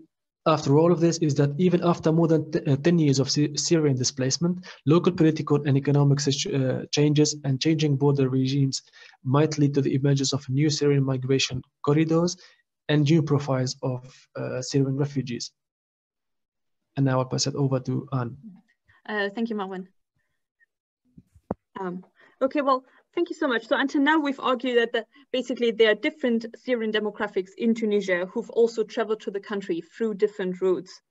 after all of this is that even after more than 10 years of Syrian displacement, local political and economic changes and changing border regimes might lead to the emergence of new Syrian migration corridors and new profiles of Syrian refugees. And now I'll pass it over to Anne. Thank you, Marwan. Okay, well, thank you so much. So until now, we've argued that basically there are different Syrian demographics in Tunisia who've also traveled to the country through different routes.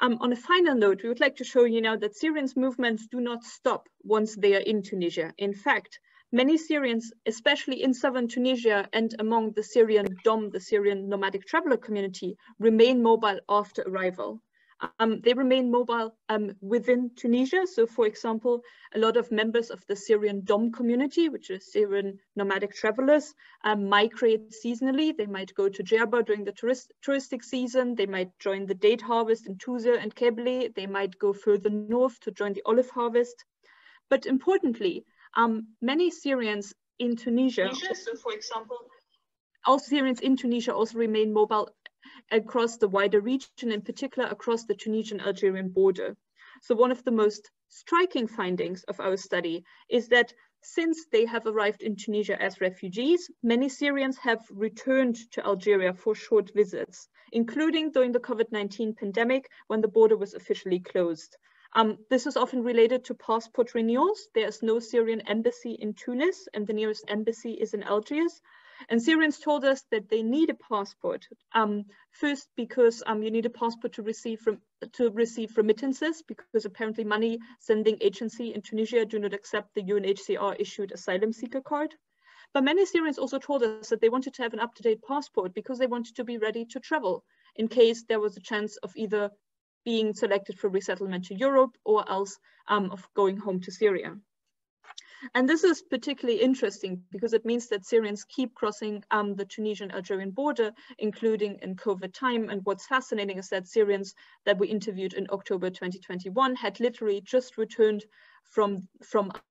On a final note, we would like to show you now that Syrians' movements do not stop once they are in Tunisia. In fact, many Syrians, especially in southern Tunisia and among the Syrian DOM, the Syrian nomadic traveler community, remain mobile after arrival. They remain mobile within Tunisia. So for example, a lot of members of the Syrian DOM community, which is Syrian nomadic travelers, migrate seasonally. They might go to Djerba during the touristic season. They might join the date harvest in Tuzla and Kebele. They might go further north to join the olive harvest. But importantly, many Syrians in Tunisia, so for example, all Syrians in Tunisia also remain mobile across the wider region, in particular across the Tunisian-Algerian border. So one of the most striking findings of our study is that since they have arrived in Tunisia as refugees, many Syrians have returned to Algeria for short visits, including during the COVID-19 pandemic when the border was officially closed. This is often related to passport renewals. There is no Syrian embassy in Tunis, and the nearest embassy is in Algiers. And Syrians told us that they need a passport. First, because you need a passport to receive remittances, because apparently money sending agency in Tunisia do not accept the UNHCR issued asylum seeker card. But many Syrians also told us that they wanted to have an up-to-date passport because they wanted to be ready to travel in case there was a chance of either being selected for resettlement to Europe or else of going home to Syria. And this is particularly interesting because it means that Syrians keep crossing the Tunisian-Algerian border, including in COVID time. And what's fascinating is that Syrians that we interviewed in October 2021 had literally just returned from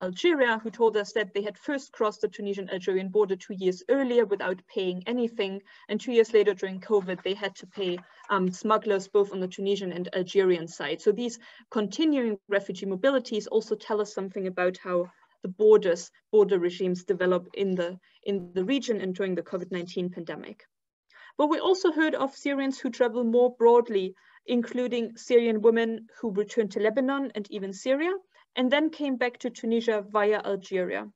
Algeria, who told us that they had first crossed the Tunisian-Algerian border 2 years earlier without paying anything. And 2 years later during COVID, they had to pay smugglers both on the Tunisian and Algerian side. So these continuing refugee mobilities also tell us something about how the border regimes develop in the region and during the COVID-19 pandemic. But we also heard of Syrians who travel more broadly, including Syrian women who returned to Lebanon and even Syria, and then came back to Tunisia via Algeria.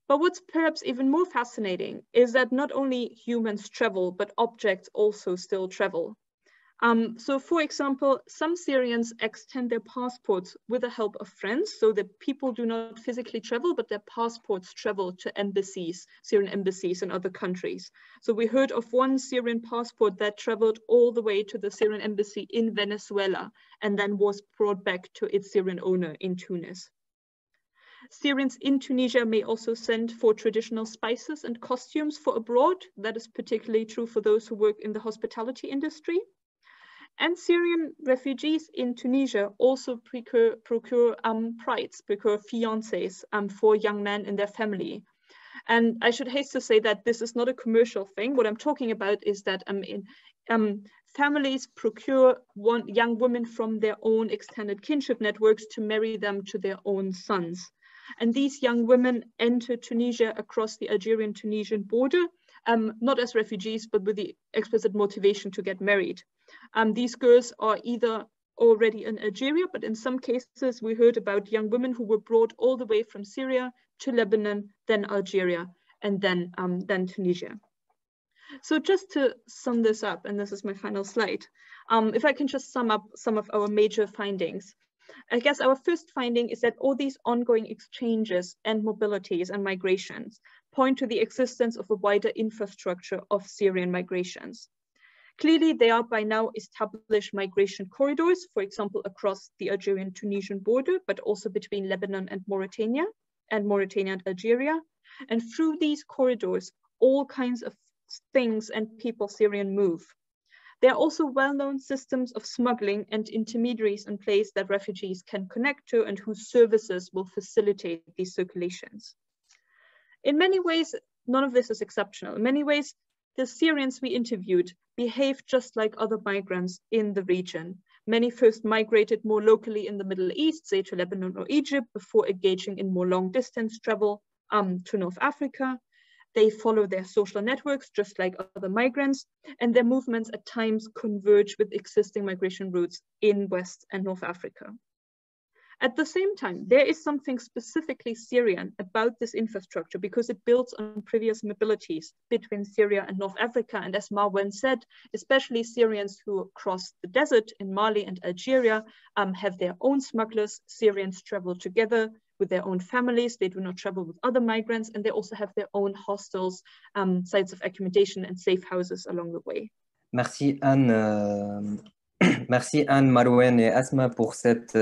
But what's perhaps even more fascinating is that not only humans travel, but objects also still travel. So for example, some Syrians extend their passports with the help of friends, so that people do not physically travel, but their passports travel to embassies, Syrian embassies in other countries. So we heard of one Syrian passport that traveled all the way to the Syrian embassy in Venezuela and then was brought back to its Syrian owner in Tunis. Syrians in Tunisia may also send for traditional spices and costumes for abroad. That is particularly true for those who work in the hospitality industry. And Syrian refugees in Tunisia also procure brides, procure fiancés for young men in their family. And I should hasten to say that this is not a commercial thing. What I'm talking about is that families procure young women from their own extended kinship networks to marry them to their own sons. And these young women entered Tunisia across the Algerian-Tunisian border, not as refugees, but with the explicit motivation to get married. These girls are either already in Algeria, but in some cases we heard about young women who were brought all the way from Syria to Lebanon, then Algeria, and then Tunisia. So just to sum this up, and this is my final slide, if I can just sum up some of our major findings. I guess our first finding is that all these ongoing exchanges and mobilities and migrations point to the existence of a wider infrastructure of Syrian migrations. Clearly, there are by now established migration corridors, for example, across the Algerian-Tunisian border, but also between Lebanon and Mauritania and Algeria. And through these corridors, all kinds of things and people Syrian move. There are also well-known systems of smuggling and intermediaries in place that refugees can connect to and whose services will facilitate these circulations. In many ways, none of this is exceptional. In many ways, the Syrians we interviewed behave just like other migrants in the region. Many first migrated more locally in the Middle East, say to Lebanon or Egypt, before engaging in more long-distance travel to North Africa. They follow their social networks just like other migrants, and their movements at times converge with existing migration routes in West and North Africa. At the same time, there is something specifically Syrian about this infrastructure because it builds on previous mobilities between Syria and North Africa. And as Marwan said, especially Syrians who cross the desert in Mali and Algeria have their own smugglers. Syrians travel together with their own families. They do not travel with other migrants, and they also have their own hostels, sites of accommodation and safe houses along the way. Merci Anne. Merci Anne, Marouane et Asma pour cette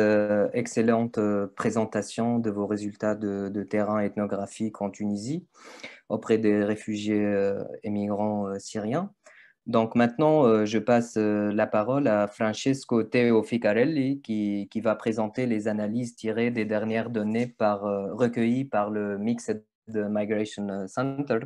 excellente présentation de vos résultats de terrain ethnographique en Tunisie auprès des réfugiés et migrants syriens. Donc maintenant, je passe la parole à Francesco Teo Ficarelli qui va présenter les analyses tirées des dernières données recueillies par le Mixed Migration Center.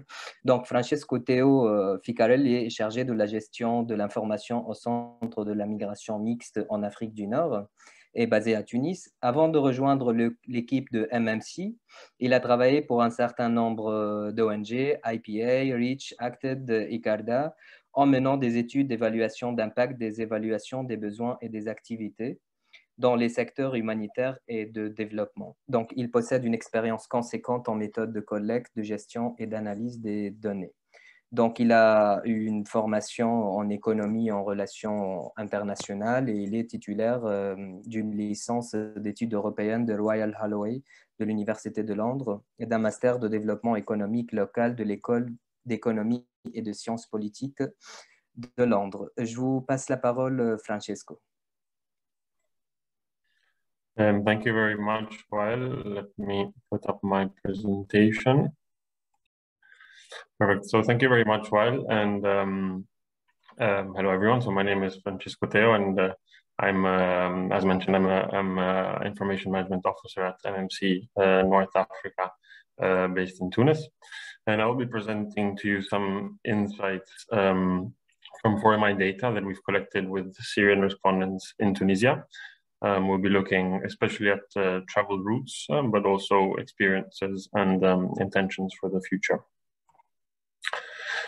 Donc Francesco Teo Ficarelli est chargé de la gestion de l'information au Centre de la migration mixte en Afrique du Nord et basé à Tunis. Avant de rejoindre l'équipe de MMC, il a travaillé pour un certain nombre d'ONG, IPA, REACH, ACTED, ICARDA, en menant des études d'évaluation d'impact, des évaluations des besoins et des activités dans les secteurs humanitaires et de développement. Donc, il possède une expérience conséquente en méthode de collecte, de gestion et d'analyse des données. Donc, il a eu une formation en économie et en relations internationales et il est titulaire d'une licence d'études européennes de Royal Holloway de l'Université de Londres et d'un master de développement économique local de l'École d'économie et de sciences politiques de Londres. Je vous passe la parole, Francesco. Thank you very much, Wael. Let me put up my presentation. Perfect. So thank you very much, Wael. And hello, everyone. So my name is Francesco Teo, and I'm, as mentioned, I'm an information management officer at MMC North Africa, based in Tunis. And I'll be presenting to you some insights from FORMI data that we've collected with Syrian respondents in Tunisia. We'll be looking especially at travel routes, but also experiences and intentions for the future.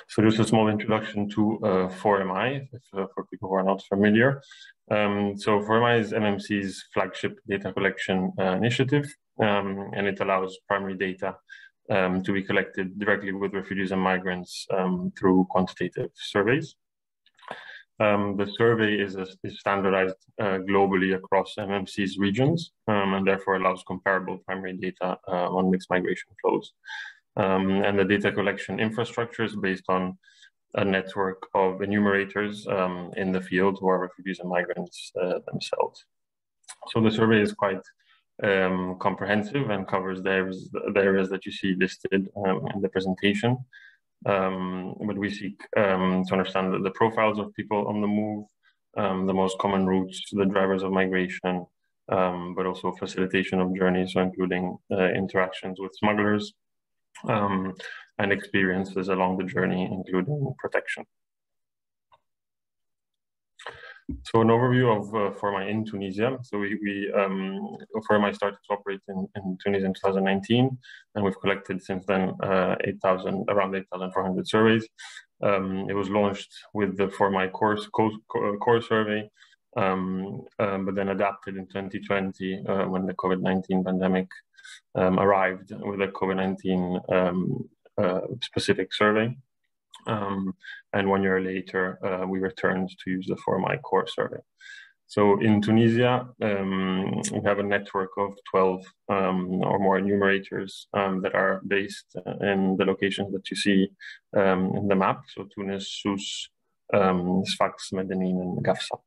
So just a small introduction to FORMI, for people who are not familiar. So FORMI is MMC's flagship data collection initiative, and it allows primary data to be collected directly with refugees and migrants through quantitative surveys. The survey is standardized globally across MMC's regions and therefore allows comparable primary data on mixed migration flows. And the data collection infrastructure is based on a network of enumerators in the field who are refugees and migrants themselves. So the survey is quite comprehensive and covers the areas that you see listed in the presentation. But we seek to understand the profiles of people on the move, the most common routes, the drivers of migration, but also facilitation of journeys, so including interactions with smugglers and experiences along the journey, including protection. So an overview of For My in Tunisia. So For My started to operate in Tunisia in 2019, and we've collected since then around 8,400 surveys. It was launched with the For My core survey, but then adapted in 2020 when the COVID-19 pandemic arrived with a COVID-19 specific survey. And 1 year later, we returned to use the For My core survey. So in Tunisia, we have a network of 12 or more enumerators that are based in the locations that you see in the map. So Tunis, Sousse, Sfax, Medellin, and Gafsa.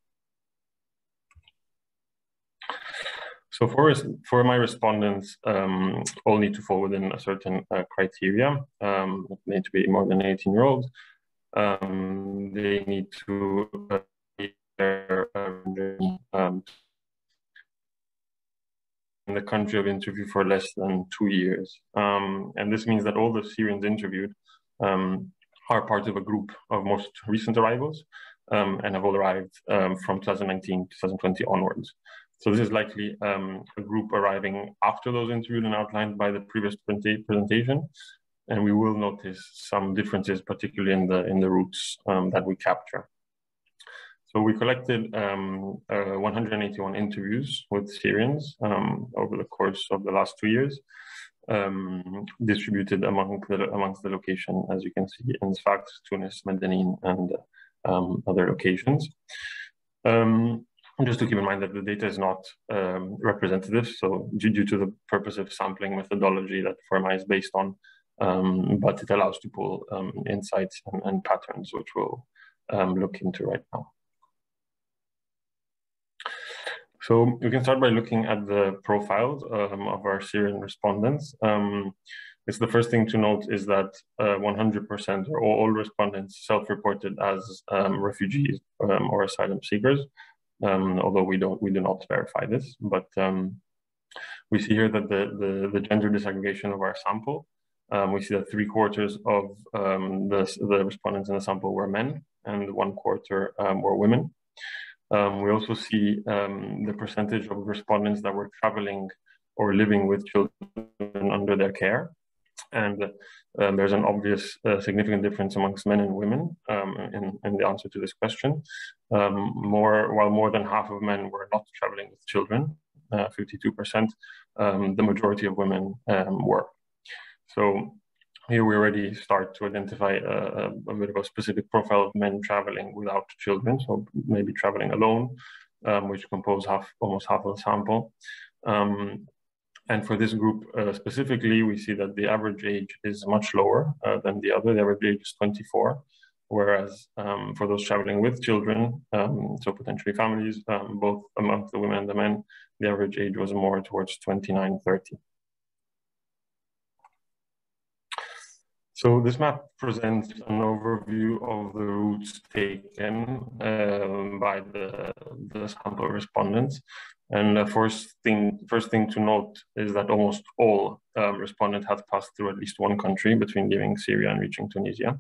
So for my respondents, all need to fall within a certain criteria. They need to be more than 18-year-olds. They need to be in the country of interview for less than 2 years. And this means that all the Syrians interviewed are part of a group of most recent arrivals and have all arrived from 2019, 2020 onwards. So this is likely a group arriving after those interviewed and outlined by the previous presentation. And we will notice some differences, particularly in the routes that we capture. So we collected 181 interviews with Syrians over the course of the last 2 years, distributed amongst the location, as you can see, in Sfax, Tunis, Medellin, and other locations. Just to keep in mind that the data is not representative, so due to the purpose of sampling methodology that For My is based on, but it allows to pull insights and patterns, which we'll look into right now. So we can start by looking at the profiles of our Syrian respondents. It's the first thing to note is that 100% or all respondents self-reported as refugees or asylum seekers. Although we do not verify this, but we see here that the gender disaggregation of our sample, we see that 3/4 of the respondents in the sample were men and 1/4 were women. We also see the percentage of respondents that were traveling or living with children under their care. And there's an obvious significant difference amongst men and women in the answer to this question. While more than half of men were not traveling with children, 52%, the majority of women were. So here we already start to identify a bit of a specific profile of men traveling without children, so maybe traveling alone, which compose almost half of the sample. And for this group specifically, we see that the average age is much lower than the other. The average age is 24, whereas for those traveling with children, so potentially families, both amongst the women and the men, the average age was more towards 29, 30. So this map presents an overview of the routes taken by the sample respondents. And the first thing to note is that almost all respondents have passed through at least one country between leaving Syria and reaching Tunisia.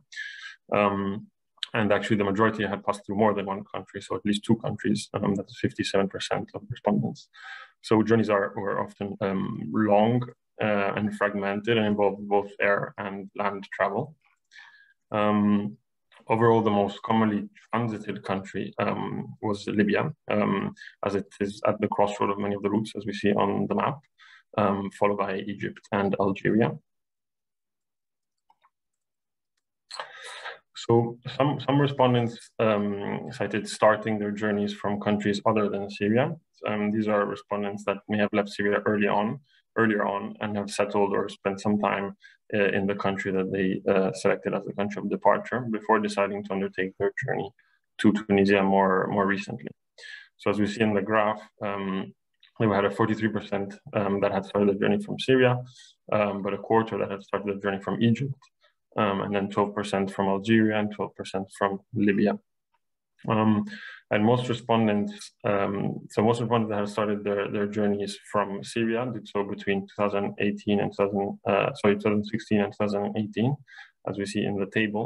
And actually the majority had passed through more than one country, so at least 2 countries, that's 57% of respondents. So journeys were often long and fragmented and involved both air and land travel. Overall, the most commonly transited country was Libya, as it is at the crossroad of many of the routes, as we see on the map, followed by Egypt and Algeria. So some respondents cited starting their journeys from countries other than Syria. These are respondents that may have left Syria earlier on and have settled or spent some time in the country that they selected as the country of departure before deciding to undertake their journey to Tunisia more recently. So as we see in the graph, we had a 43% that had started the journey from Syria, but 1/4 that had started the journey from Egypt, and then 12% from Algeria and 12% from Libya. And most respondents that have started their journeys from Syria did so between 2016 and 2018, as we see in the table.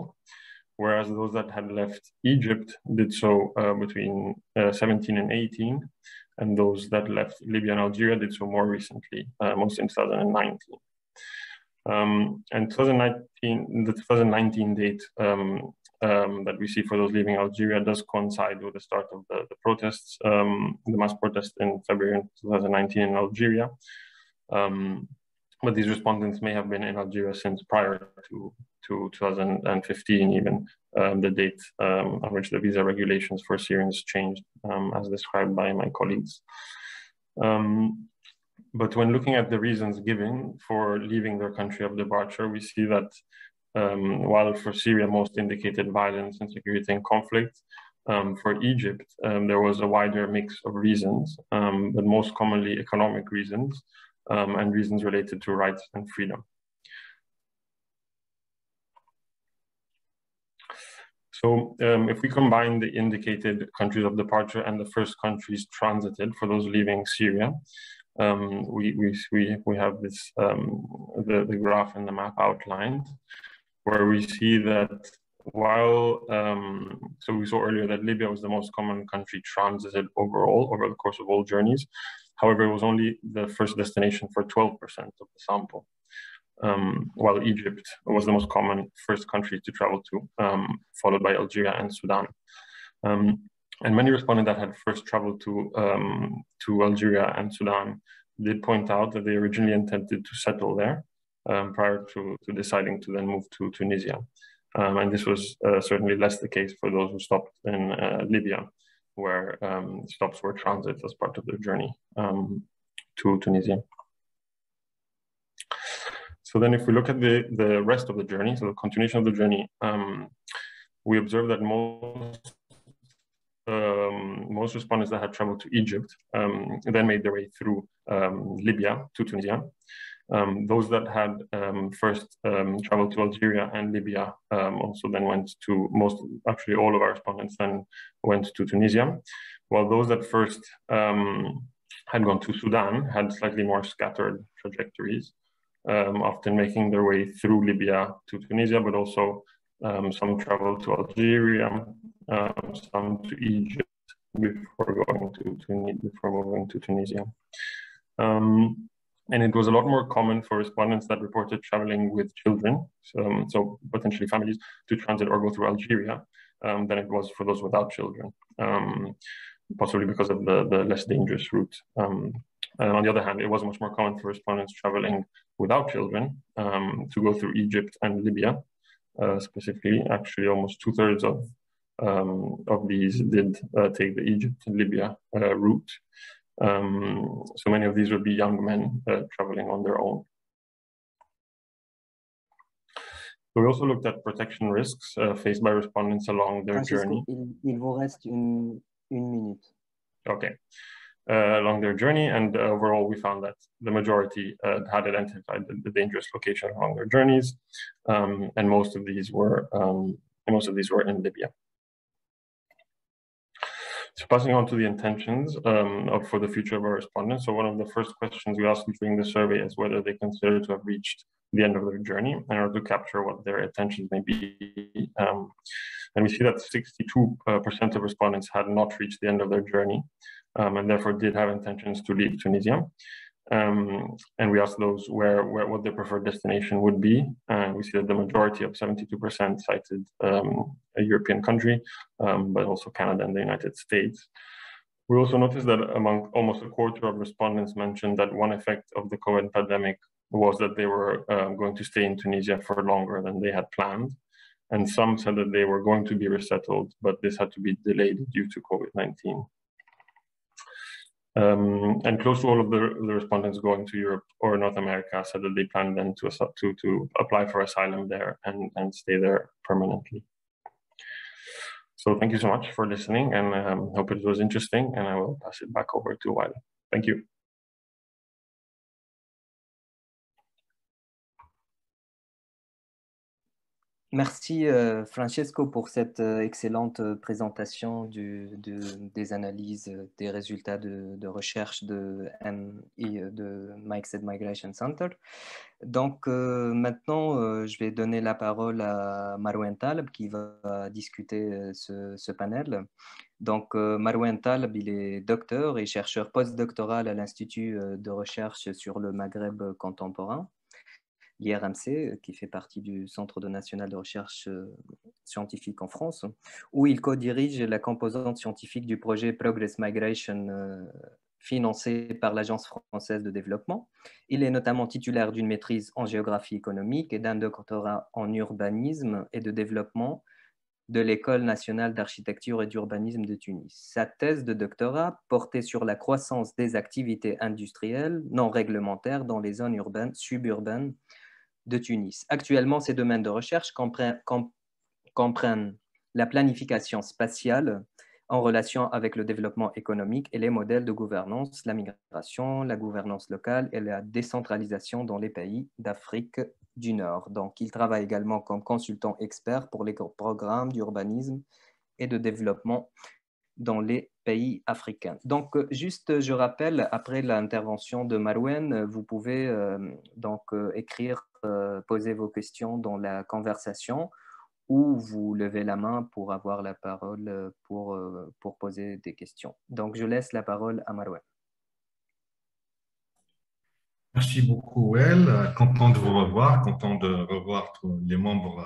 whereas those that had left Egypt did so between 17 and 18, and those that left Libya and Algeria did so more recently, mostly in 2019. And 2019, the 2019 date that we see for those leaving Algeria does coincide with the start of the protests, the mass protest in February 2019 in Algeria. But these respondents may have been in Algeria since prior to 2015, even the date on which the visa regulations for Syrians changed, as described by my colleagues. But when looking at the reasons given for leaving their country of departure, we see that while for Syria most indicated violence, insecurity, and conflict, for Egypt there was a wider mix of reasons, but most commonly economic reasons, and reasons related to rights and freedom. So if we combine the indicated countries of departure and the first countries transited for those leaving Syria, we have this the graph and the map outlined, where we see that while so we saw earlier that Libya was the most common country transited overall over the course of all journeys. However, it was only the first destination for 12% of the sample, while Egypt was the most common first country to travel to, followed by Algeria and Sudan. And many respondents that had first traveled to Algeria and Sudan did point out that they originally intended to settle there prior to deciding to then move to Tunisia. And this was certainly less the case for those who stopped in Libya, where stops were transit as part of their journey to Tunisia. So then if we look at the rest of the journey, so the continuation of the journey, we observe that most respondents that had traveled to Egypt then made their way through Libya to Tunisia. Those that had first traveled to Algeria and Libya also then went to actually all of our respondents then went to Tunisia, while those that first had gone to Sudan had slightly more scattered trajectories, often making their way through Libya to Tunisia, but also some traveled to Algeria, some to Egypt before moving to Tunisia. And it was a lot more common for respondents that reported traveling with children, so potentially families, to transit or go through Algeria than it was for those without children, possibly because of the less dangerous route. And on the other hand, it was much more common for respondents traveling without children to go through Egypt and Libya, specifically. Actually, almost 2/3 of these did take the Egypt and Libya route. So many of these would be young men traveling on their own. We also looked at protection risks faced by respondents along their journey. Il vous reste une minute. Okay. Along their journey, and overall we found that the majority had identified the dangerous location along their journeys, and most of these were in Libya. So passing on to the intentions for the future of our respondents. So one of the first questions we asked during the survey is whether they consider to have reached the end of their journey in order to capture what their intentions may be. And we see that 62% of respondents had not reached the end of their journey, and therefore did have intentions to leave Tunisia. And we asked those what their preferred destination would be. We see that the majority of 72% cited a European country, but also Canada and the United States. We also noticed that among almost a quarter of respondents mentioned that one effect of the COVID pandemic was that they were going to stay in Tunisia for longer than they had planned. And some said that they were going to be resettled, but this had to be delayed due to COVID-19. And close to all of the respondents going to Europe or North America said that they planned then to apply for asylum there and stay there permanently. So thank you so much for listening, and hope it was interesting, and I will pass it back over to Waila. Thank you. Merci Francesco pour cette excellente présentation des analyses des résultats de recherche de Mixed Migration Center. Donc maintenant, je vais donner la parole à Marouane Taleb qui va discuter ce panel. Donc Marouane Taleb, il est docteur et chercheur postdoctoral à l'Institut de recherche sur le Maghreb contemporain, l'IRMC, qui fait partie du Centre national de recherche scientifique en France, où il co-dirige la composante scientifique du projet Progress Migration financé par l'Agence française de développement. Il est notamment titulaire d'une maîtrise en géographie économique et d'un doctorat en urbanisme et de développement de l'École nationale d'architecture et d'urbanisme de Tunis. Sa thèse de doctorat portait sur la croissance des activités industrielles non réglementaires dans les zones urbaines, suburbaines de Tunis. Actuellement, ces domaines de recherche comprennent la planification spatiale en relation avec le développement économique et les modèles de gouvernance, la migration, la gouvernance locale et la décentralisation dans les pays d'Afrique du Nord. Donc, il travaille également comme consultant expert pour les programmes d'urbanisme et de développement dans les pays africains. Donc, juste, je rappelle, après l'intervention de Marouane, vous pouvez écrire, poser vos questions dans la conversation ou vous levez la main pour avoir la parole pour poser des questions. Donc, je laisse la parole à Marouane. Merci beaucoup, Well. Content de vous revoir, content de revoir tous les membres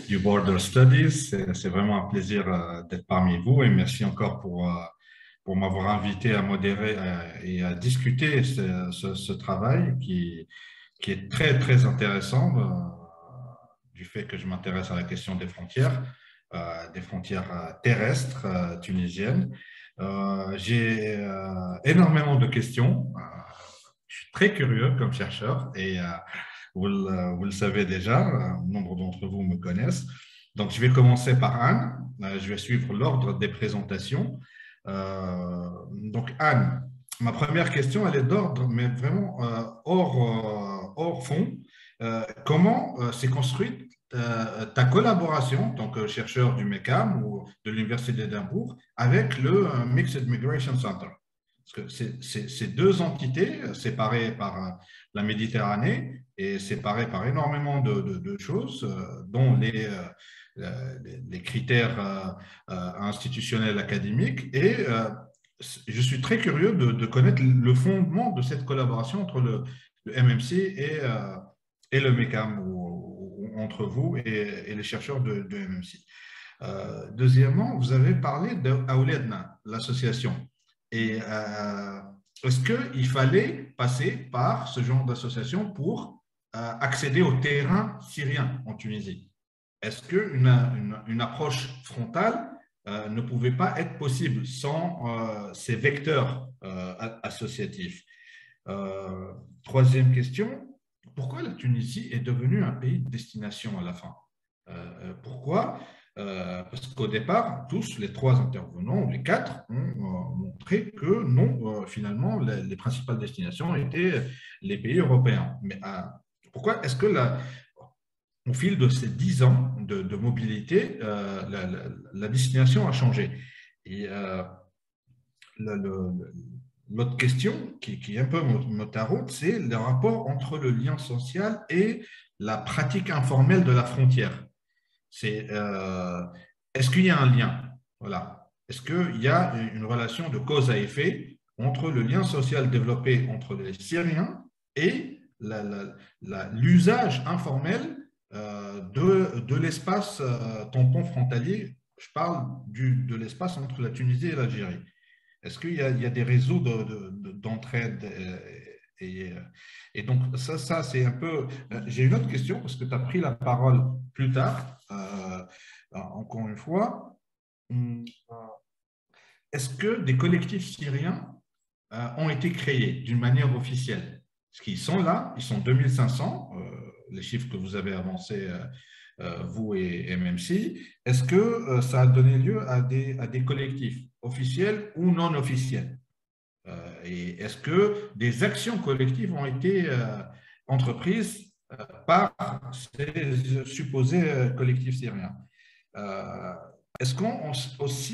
du Border Studies. C'est vraiment un plaisir d'être parmi vous et merci encore pour m'avoir invité à modérer et à discuter ce travail qui est très, très intéressant du fait que je m'intéresse à la question des frontières terrestres tunisiennes. J'ai énormément de questions. Je suis très curieux comme chercheur et vous le savez déjà, nombre d'entre vous me connaissent. Donc, je vais commencer par Anne. Je vais suivre l'ordre des présentations. Donc, Anne, ma première question, elle est d'ordre, mais vraiment hors fond. Comment s'est construite ta collaboration en tant que chercheur du MECAM ou de l'Université d'Édimbourg avec le Mixed Migration Center? Parce que c'est deux entités séparées par la Méditerranée et séparées par énormément de choses, dont les critères institutionnels académiques. Et je suis très curieux de connaître le fondement de cette collaboration entre le MMC et le MECAM, ou entre vous et les chercheurs de MMC. Deuxièmement, vous avez parlé d'Aouledna, l'association. Et est-ce qu'il fallait passer par ce genre d'association pour accéder au terrain syrien en Tunisie? Est-ce qu'une approche frontale ne pouvait pas être possible sans ces vecteurs associatifs? Troisième question, pourquoi la Tunisie est devenue un pays de destination à la fin? Pourquoi? Parce qu'au départ, tous les trois intervenants, les quatre, ont montré que non, finalement, les principales destinations étaient les pays européens. Mais pourquoi est-ce que au fil de ces 10 ans de mobilité, la destination a changé? Et l'autre question qui est un peu me taraude, c'est le rapport entre le lien social et la pratique informelle de la frontière. Est-ce qu'il y a un lien? Voilà. Est-ce qu'il y a une relation de cause à effet entre le lien social développé entre les Syriens et l'usage informel de l'espace tampon frontalier? Je parle de l'espace entre la Tunisie et l'Algérie. Est-ce qu'il y a des réseaux d'entraide? Et donc, ça c'est un peu… J'ai une autre question, parce que tu as pris la parole plus tard, encore une fois. Est-ce que des collectifs syriens ont été créés d'une manière officielle? Parce qu'ils sont là, ils sont 2500, les chiffres que vous avez avancés, vous et MMC. Est-ce que ça a donné lieu à des collectifs officiels ou non officiels? Et est-ce que des actions collectives ont été entreprises par ces supposés collectifs syriens. Est-ce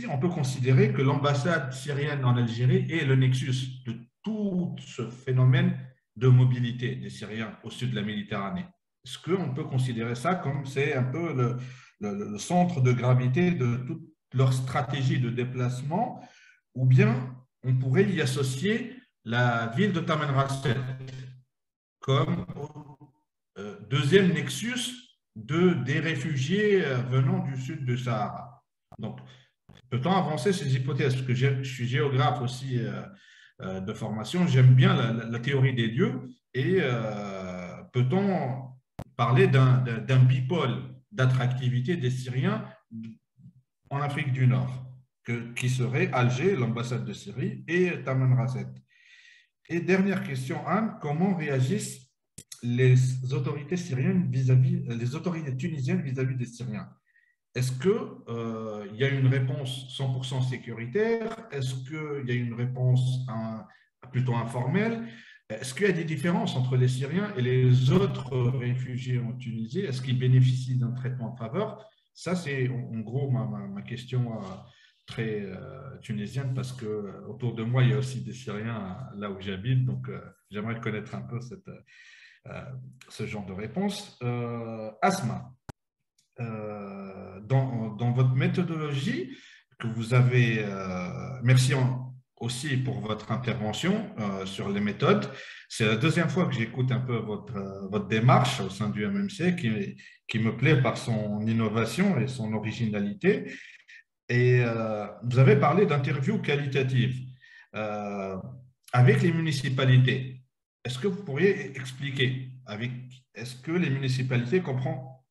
on peut considérer que l'ambassade syrienne en Algérie est le nexus de tout ce phénomène de mobilité des Syriens au sud de la Méditerranée? Est-ce qu'on peut considérer ça comme c'est un peu le centre de gravité de toute leur stratégie de déplacement, ou bien on pourrait y associer la ville de Tamanrasset comme deuxième nexus des réfugiés venant du sud du Sahara? Donc, peut-on avancer ces hypothèses? Parce que je suis géographe aussi de formation, j'aime bien la théorie des lieux, et peut-on parler d'un bipôle d'attractivité des Syriens en Afrique du Nord, qui serait Alger, l'ambassade de Syrie, et Tamanrasset? Et dernière question, Anne, comment réagissent les autorités syriennes les autorités tunisiennes vis-à-vis des Syriens? Est-ce qu'il y a une réponse 100% sécuritaire? Est-ce qu'il y a une réponse plutôt informelle? Est-ce qu'il y a des différences entre les Syriens et les autres réfugiés en Tunisie? Est-ce qu'ils bénéficient d'un traitement de faveur? Ça, c'est en gros ma question très tunisienne, parce que autour de moi, il y a aussi des Syriens là où j'habite, donc j'aimerais connaître un peu ce genre de réponse. Asma, dans votre méthodologie que vous avez, merci aussi pour votre intervention sur les méthodes. C'est la deuxième fois que j'écoute un peu votre démarche au sein du MMC, qui me plaît par son innovation et son originalité. Et vous avez parlé d'interviews qualitatives avec les municipalités. Est-ce que vous pourriez expliquer, est-ce que les municipalités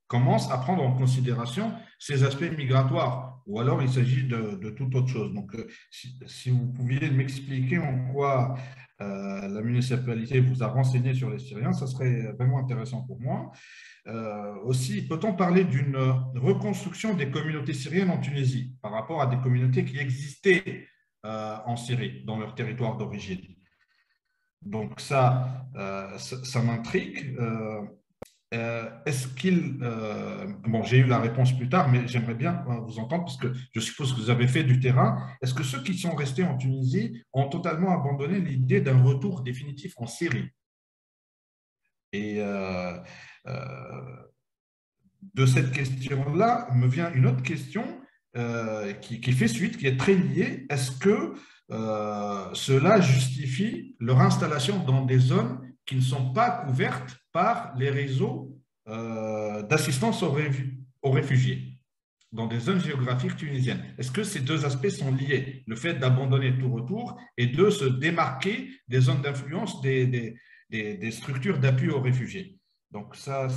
commencent à prendre en considération ces aspects migratoires, ou alors il s'agit de toute autre chose? Donc, si vous pouviez m'expliquer en quoi la municipalité vous a renseigné sur les Syriens, ça serait vraiment intéressant pour moi. Aussi, peut-on parler d'une reconstruction des communautés syriennes en Tunisie par rapport à des communautés qui existaient en Syrie, dans leur territoire d'origine? Donc ça m'intrigue. Est-ce bon, j'ai eu la réponse plus tard, mais j'aimerais bien vous entendre, parce que je suppose que vous avez fait du terrain. Est-ce que ceux qui sont restés en Tunisie ont totalement abandonné l'idée d'un retour définitif en Syrie? Et de cette question-là me vient une autre question qui fait suite, qui est très liée. Est-ce que cela justifie leur installation dans des zones qui ne sont pas couvertes par les réseaux d'assistance aux réfugiés, dans des zones géographiques tunisiennes? Est-ce que ces deux aspects sont liés, le fait d'abandonner tout retour et de se démarquer des zones d'influence des structures d'appui aux réfugiés? Donc ça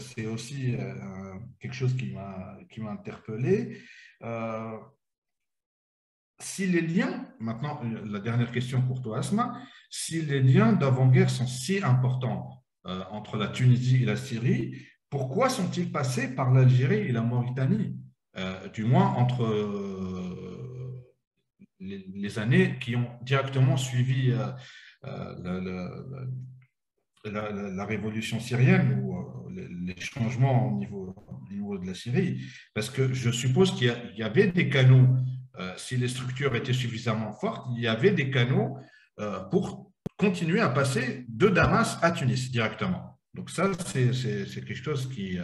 c'est aussi quelque chose qui m'a interpellé. Si les liens, maintenant la dernière question pour toi Asma, si les liens d'avant-guerre sont si importants entre la Tunisie et la Syrie, pourquoi sont-ils passés par l'Algérie et la Mauritanie, du moins entre les années qui ont directement suivi la révolution syrienne, ou les changements au niveau de la Syrie? Parce que je suppose qu'il y avait des canaux, si les structures étaient suffisamment fortes, il y avait des canaux pour continuer à passer de Damas à Tunis directement. Donc ça, c'est quelque chose qui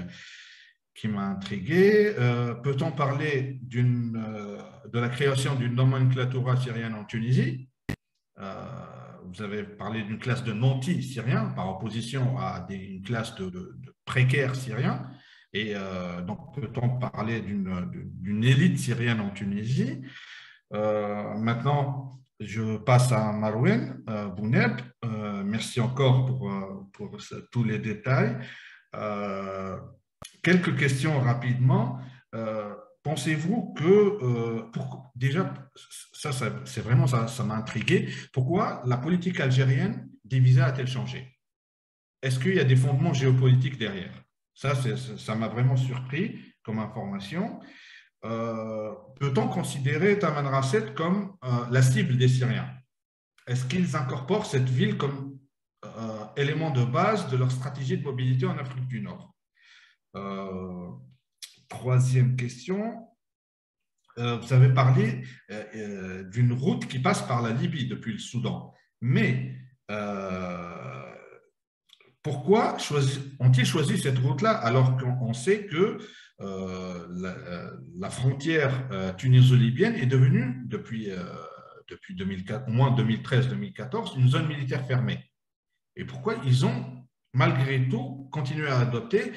m'a intrigué. Peut-on parler de la création d'une nomenclatura syrienne en Tunisie? Vous avez parlé d'une classe de nantis syriens par opposition à une classe de précaires syriens. Et donc, peut-on parler d'une élite syrienne en Tunisie? Maintenant, je passe à Marouane Bouneb. Merci encore pour tous les détails. Quelques questions rapidement. Pensez-vous que, déjà, c'est vraiment ça m'a intrigué, pourquoi la politique algérienne des visas a-t-elle changé? Est-ce qu'il y a des fondements géopolitiques derrière? Ça m'a vraiment surpris comme information. Peut-on considérer Tamanrasset comme la cible des Syriens? Est-ce qu'ils incorporent cette ville comme élément de base de leur stratégie de mobilité en Afrique du Nord. Troisième question. Vous avez parlé d'une route qui passe par la Libye depuis le Soudan. Mais pourquoi ont-ils choisi cette route-là alors qu'on sait que la frontière tuniso-libyenne est devenue, depuis 2004, au moins 2013-2014, une zone militaire fermée? Et pourquoi ils ont, malgré tout, continué à adopter?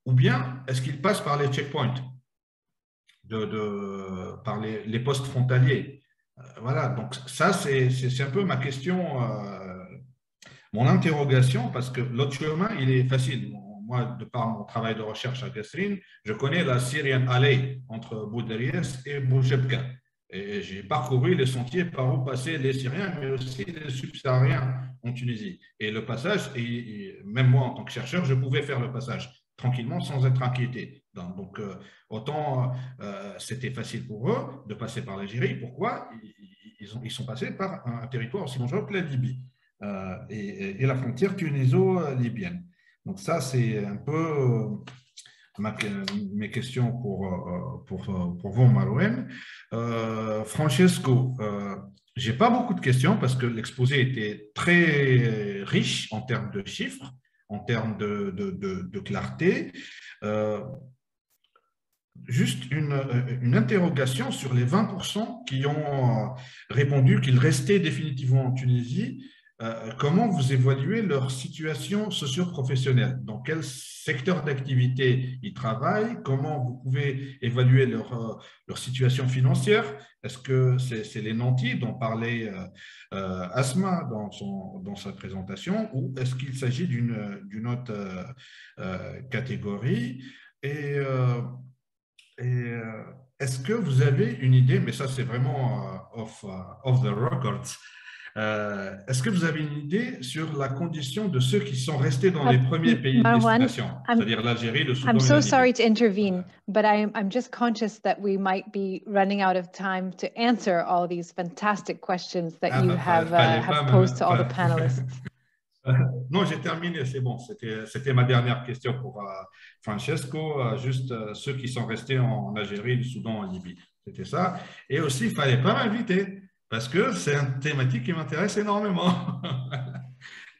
Ou bien est-ce qu'ils passent par les checkpoints, par les postes frontaliers? Voilà, donc ça, c'est un peu ma question, mon interrogation, parce que l'autre chemin, il est facile. Moi, de par mon travail de recherche à Kasserine, je connais la Syrian Alley entre Bouderiès et Boujebka. Et j'ai parcouru les sentiers par où passaient les Syriens, mais aussi les subsahariens en Tunisie. Et le passage, même moi en tant que chercheur, je pouvais faire le passage tranquillement sans être inquiété. Donc, autant c'était facile pour eux de passer par l'Algérie. Pourquoi ils sont passés par un territoire aussi dangereux que la Libye et la frontière tuniso-libyenne. Donc ça, c'est un peu mes questions pour vous, Marouane. Francesco, je n'ai pas beaucoup de questions parce que l'exposé était très riche en termes de chiffres, en termes de clarté. Juste une interrogation sur les 20% qui ont répondu qu'ils restaient définitivement en Tunisie. Comment vous évaluez leur situation socio-professionnelle? Dans quel secteur d'activité ils travaillent? Comment vous pouvez évaluer leur situation financière? Est-ce que c'est les nantis dont parlait Asma dans sa présentation, ou est-ce qu'il s'agit d'une autre catégorie? Et est-ce que vous avez une idée, mais ça c'est vraiment off the records, est-ce que vous avez une idée sur la condition de ceux qui sont restés dans les premiers pays de destination, c'est-à-dire l'Algérie, le Soudan et la Libye? I'm so sorry to intervene, but I'm just conscious that we might be running out of time to answer all these fantastic questions that you have posed to all the panelists. Non, j'ai terminé, c'est bon. C'était ma dernière question pour Francesco, juste ceux qui sont restés en Algérie, le Soudan, en Libye. C'était ça. Et aussi, il ne fallait pas m'inviter, parce que c'est une thématique qui m'intéresse énormément.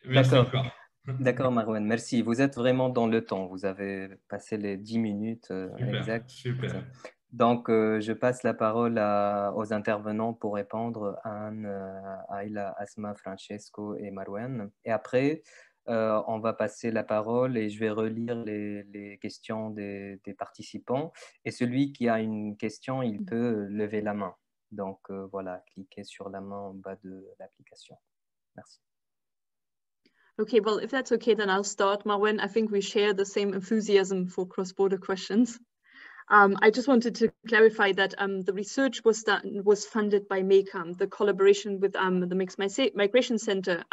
Merci encore. D'accord, Marouane, merci. Vous êtes vraiment dans le temps. Vous avez passé les 10 minutes exactes. Super. Donc, je passe la parole aux intervenants pour répondre à Ayla, Asma, Francesco et Marouane. Et après, on va passer la parole et je vais relire les questions des participants. Et celui qui a une question, il peut lever la main. Donc, voilà, cliquez sur la main en bas de l'application. Merci. Okay, well, if that's okay, then I'll start. Marouane, I think we share the same enthusiasm for cross-border questions. I just wanted to clarify that the research was funded by MECAM. The collaboration with the Mixed Migration Center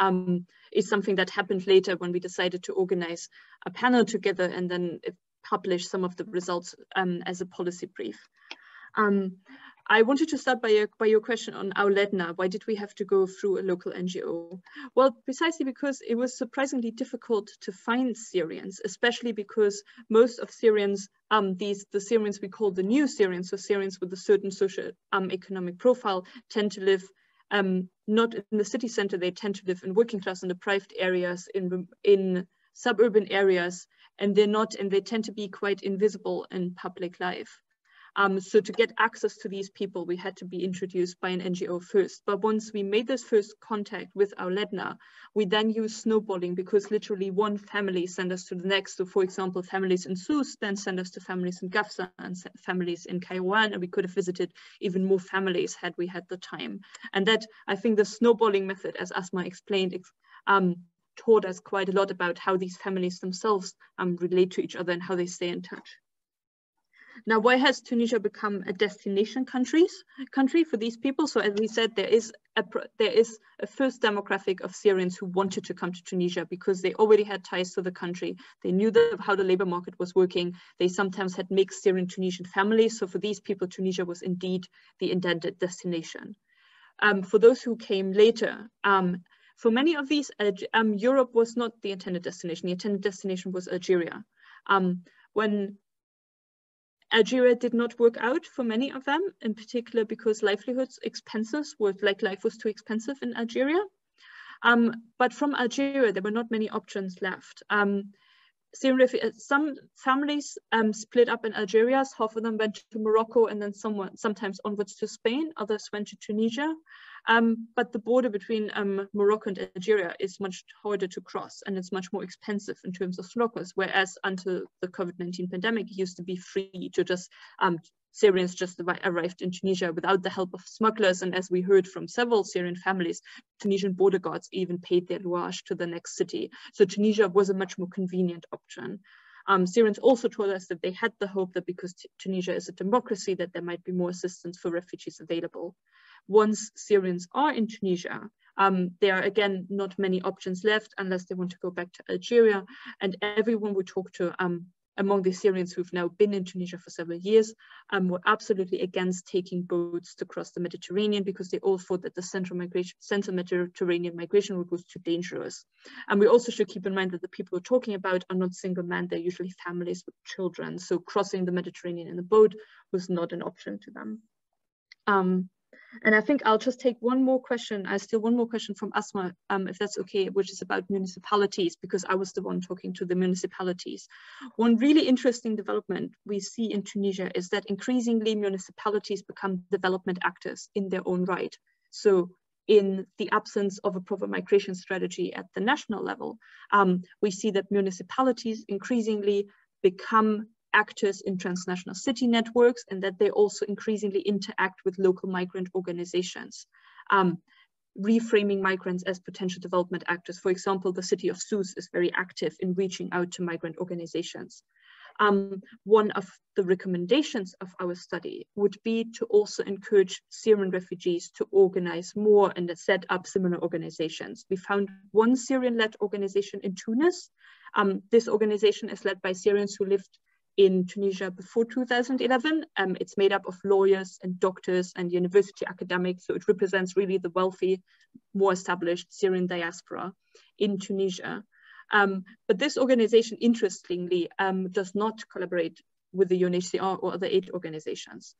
is something that happened later when we decided to organize a panel together and then publish some of the results as a policy brief. I wanted to start by your question on Auledna. Why did we have to go through a local NGO? Well, precisely because it was surprisingly difficult to find Syrians, especially because most of Syrians, the Syrians we call the new Syrians, so Syrians with a certain social economic profile, tend to live not in the city center. They tend to live in working class and deprived areas, in suburban areas, and they tend to be quite invisible in public life. So to get access to these people, we had to be introduced by an NGO first. But once we made this first contact with Auledna, we then used snowballing, because literally one family sent us to the next. So for example, families in Sousse then sent us to families in Gafsa and families in Kairouan, and we could have visited even more families had we had the time. And that, I think the snowballing method, as Asma explained, taught us quite a lot about how these families themselves relate to each other and how they stay in touch. Now, why has Tunisia become a destination country for these people? So as we said, there is a first demographic of Syrians who wanted to come to Tunisia because they already had ties to the country. They knew how the labor market was working. They sometimes had mixed Syrian-Tunisian families. So for these people, Tunisia was indeed the intended destination. For those who came later, For many of these, Europe was not the intended destination. The intended destination was Algeria. When Algeria did not work out for many of them, in particular because expenses were life was too expensive in Algeria. But from Algeria, there were not many options left. Some families split up in Algeria. Half of them went to Morocco and then sometimes onwards to Spain. Others went to Tunisia. But the border between Morocco and Algeria is much harder to cross, and it's much more expensive in terms of smugglers, whereas until the COVID-19 pandemic, it used to be free to just Syrians just arrived in Tunisia without the help of smugglers. And as we heard from several Syrian families, Tunisian border guards even paid their louage to the next city. So Tunisia was a much more convenient option. Syrians also told us that they had the hope that because Tunisia is a democracy, that there might be more assistance for refugees available. Once Syrians are in Tunisia, there are again not many options left unless they want to go back to Algeria. And everyone we talked to among the Syrians who've now been in Tunisia for several years were absolutely against taking boats to cross the Mediterranean, because they all thought that the central Mediterranean migration route was too dangerous. And we also should keep in mind that the people we're talking about are not single men, they're usually families with children. So crossing the Mediterranean in a boat was not an option to them. And I think I'll just take one more question. One more question from Asma, if that's okay, which is about municipalities, because I was the one talking to the municipalities. One really interesting development we see in Tunisia is that increasingly municipalities become development actors in their own right. So in the absence of a proper migration strategy at the national level, we see that municipalities increasingly become actors in transnational city networks, and that they also increasingly interact with local migrant organizations, reframing migrants as potential development actors. For example, the city of Sousse is very active in reaching out to migrant organizations. One of the recommendations of our study would be to also encourage Syrian refugees to organize more and set up similar organizations. We found one Syrian-led organization in Tunis. This organization is led by Syrians who lived in Tunisia before 2011. It's made up of lawyers and doctors and university academics, so it represents really the wealthy, more established Syrian diaspora in Tunisia. But this organization, interestingly, does not collaborate with the UNHCR or other aid organizations.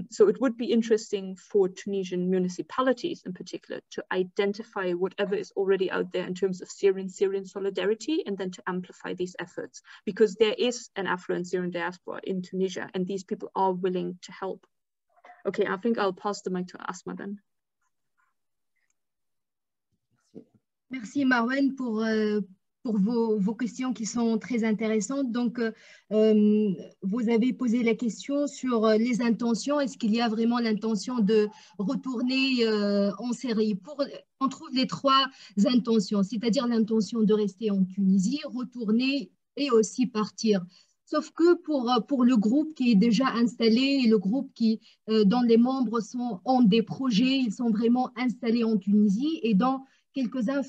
So it would be interesting for Tunisian municipalities in particular to identify whatever is already out there in terms of Syrian solidarity, and then to amplify these efforts, because there is an affluent Syrian diaspora in Tunisia and these people are willing to help. Okay, I think I'll pass the mic to Asma then. Merci Marwan pour vos questions qui sont très intéressantes. Donc, vous avez posé la question sur les intentions. Est-ce qu'il y a vraiment l'intention de retourner en Syrie? On trouve les trois intentions, c'est-à-dire l'intention de rester en Tunisie, retourner et aussi partir. Sauf que pour le groupe qui est déjà installé, le groupe dont les membres ont des projets, ils sont vraiment installés en Tunisie, et dont quelques-uns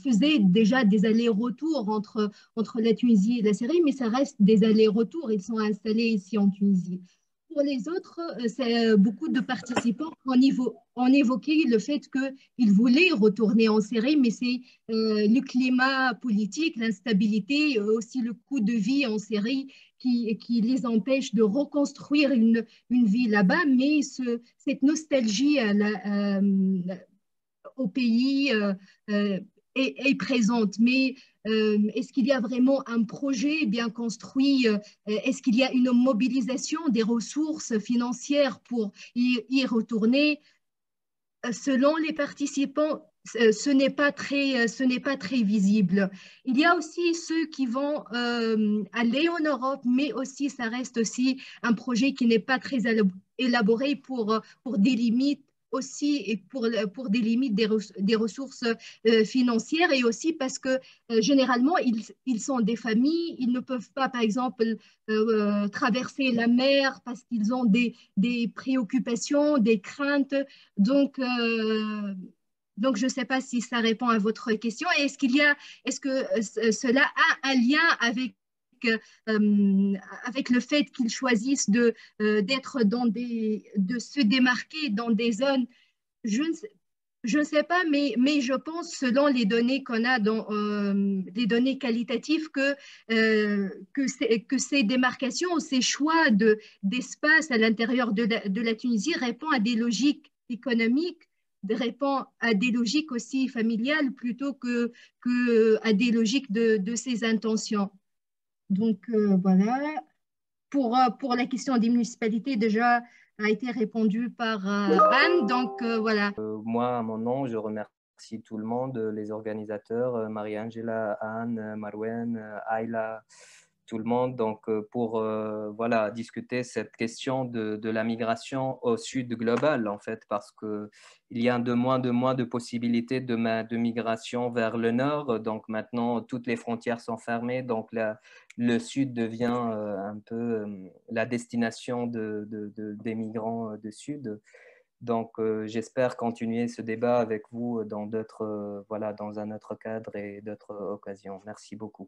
faisaient déjà des allers-retours entre la Tunisie et la Syrie, mais ça reste des allers-retours, ils sont installés ici en Tunisie. Pour les autres, beaucoup de participants ont évoqué le fait qu'ils voulaient retourner en Syrie, mais c'est le climat politique, l'instabilité, aussi le coût de vie en Syrie qui les empêche de reconstruire une vie là-bas, mais cette nostalgie au pays est présente. Mais est-ce qu'il y a vraiment un projet bien construit? Est-ce qu'il y a une mobilisation des ressources financières pour y retourner? Selon les participants, ce n'est pas très visible. Il y a aussi ceux qui vont aller en Europe, mais aussi ça reste aussi un projet qui n'est pas très élaboré pour des limites aussi, et pour des limites des ressources financières, et aussi parce que généralement ils sont des familles, ils ne peuvent pas par exemple traverser la mer parce qu'ils ont des préoccupations, des craintes. Donc je ne sais pas si ça répond à votre question. Est-ce que cela a un lien avec le fait qu'ils choisissent de se démarquer dans des zones, Je ne sais pas, mais je pense, selon les données qu'on a, dans les données qualitatives, que ces démarcations, ces choix d'espace à l'intérieur de la Tunisie répondent à des logiques économiques, répondent à des logiques aussi familiales plutôt que à des logiques de ses intentions. Donc, voilà. Pour la question des municipalités, déjà a été répondu par Anne. Donc, voilà. Moi, à mon nom, je remercie tout le monde, les organisateurs, Marie-Angela, Anne, Marouane, Ayla, tout le monde, donc pour voilà, discuter cette question de la migration au sud global, en fait, parce qu'il y a de moins de possibilités de migration vers le nord. Donc maintenant, toutes les frontières sont fermées, donc le sud devient un peu la destination des migrants du sud. Donc, j'espère continuer ce débat avec vous dans d'autres, voilà, dans un autre cadre et d'autres occasions. Merci beaucoup.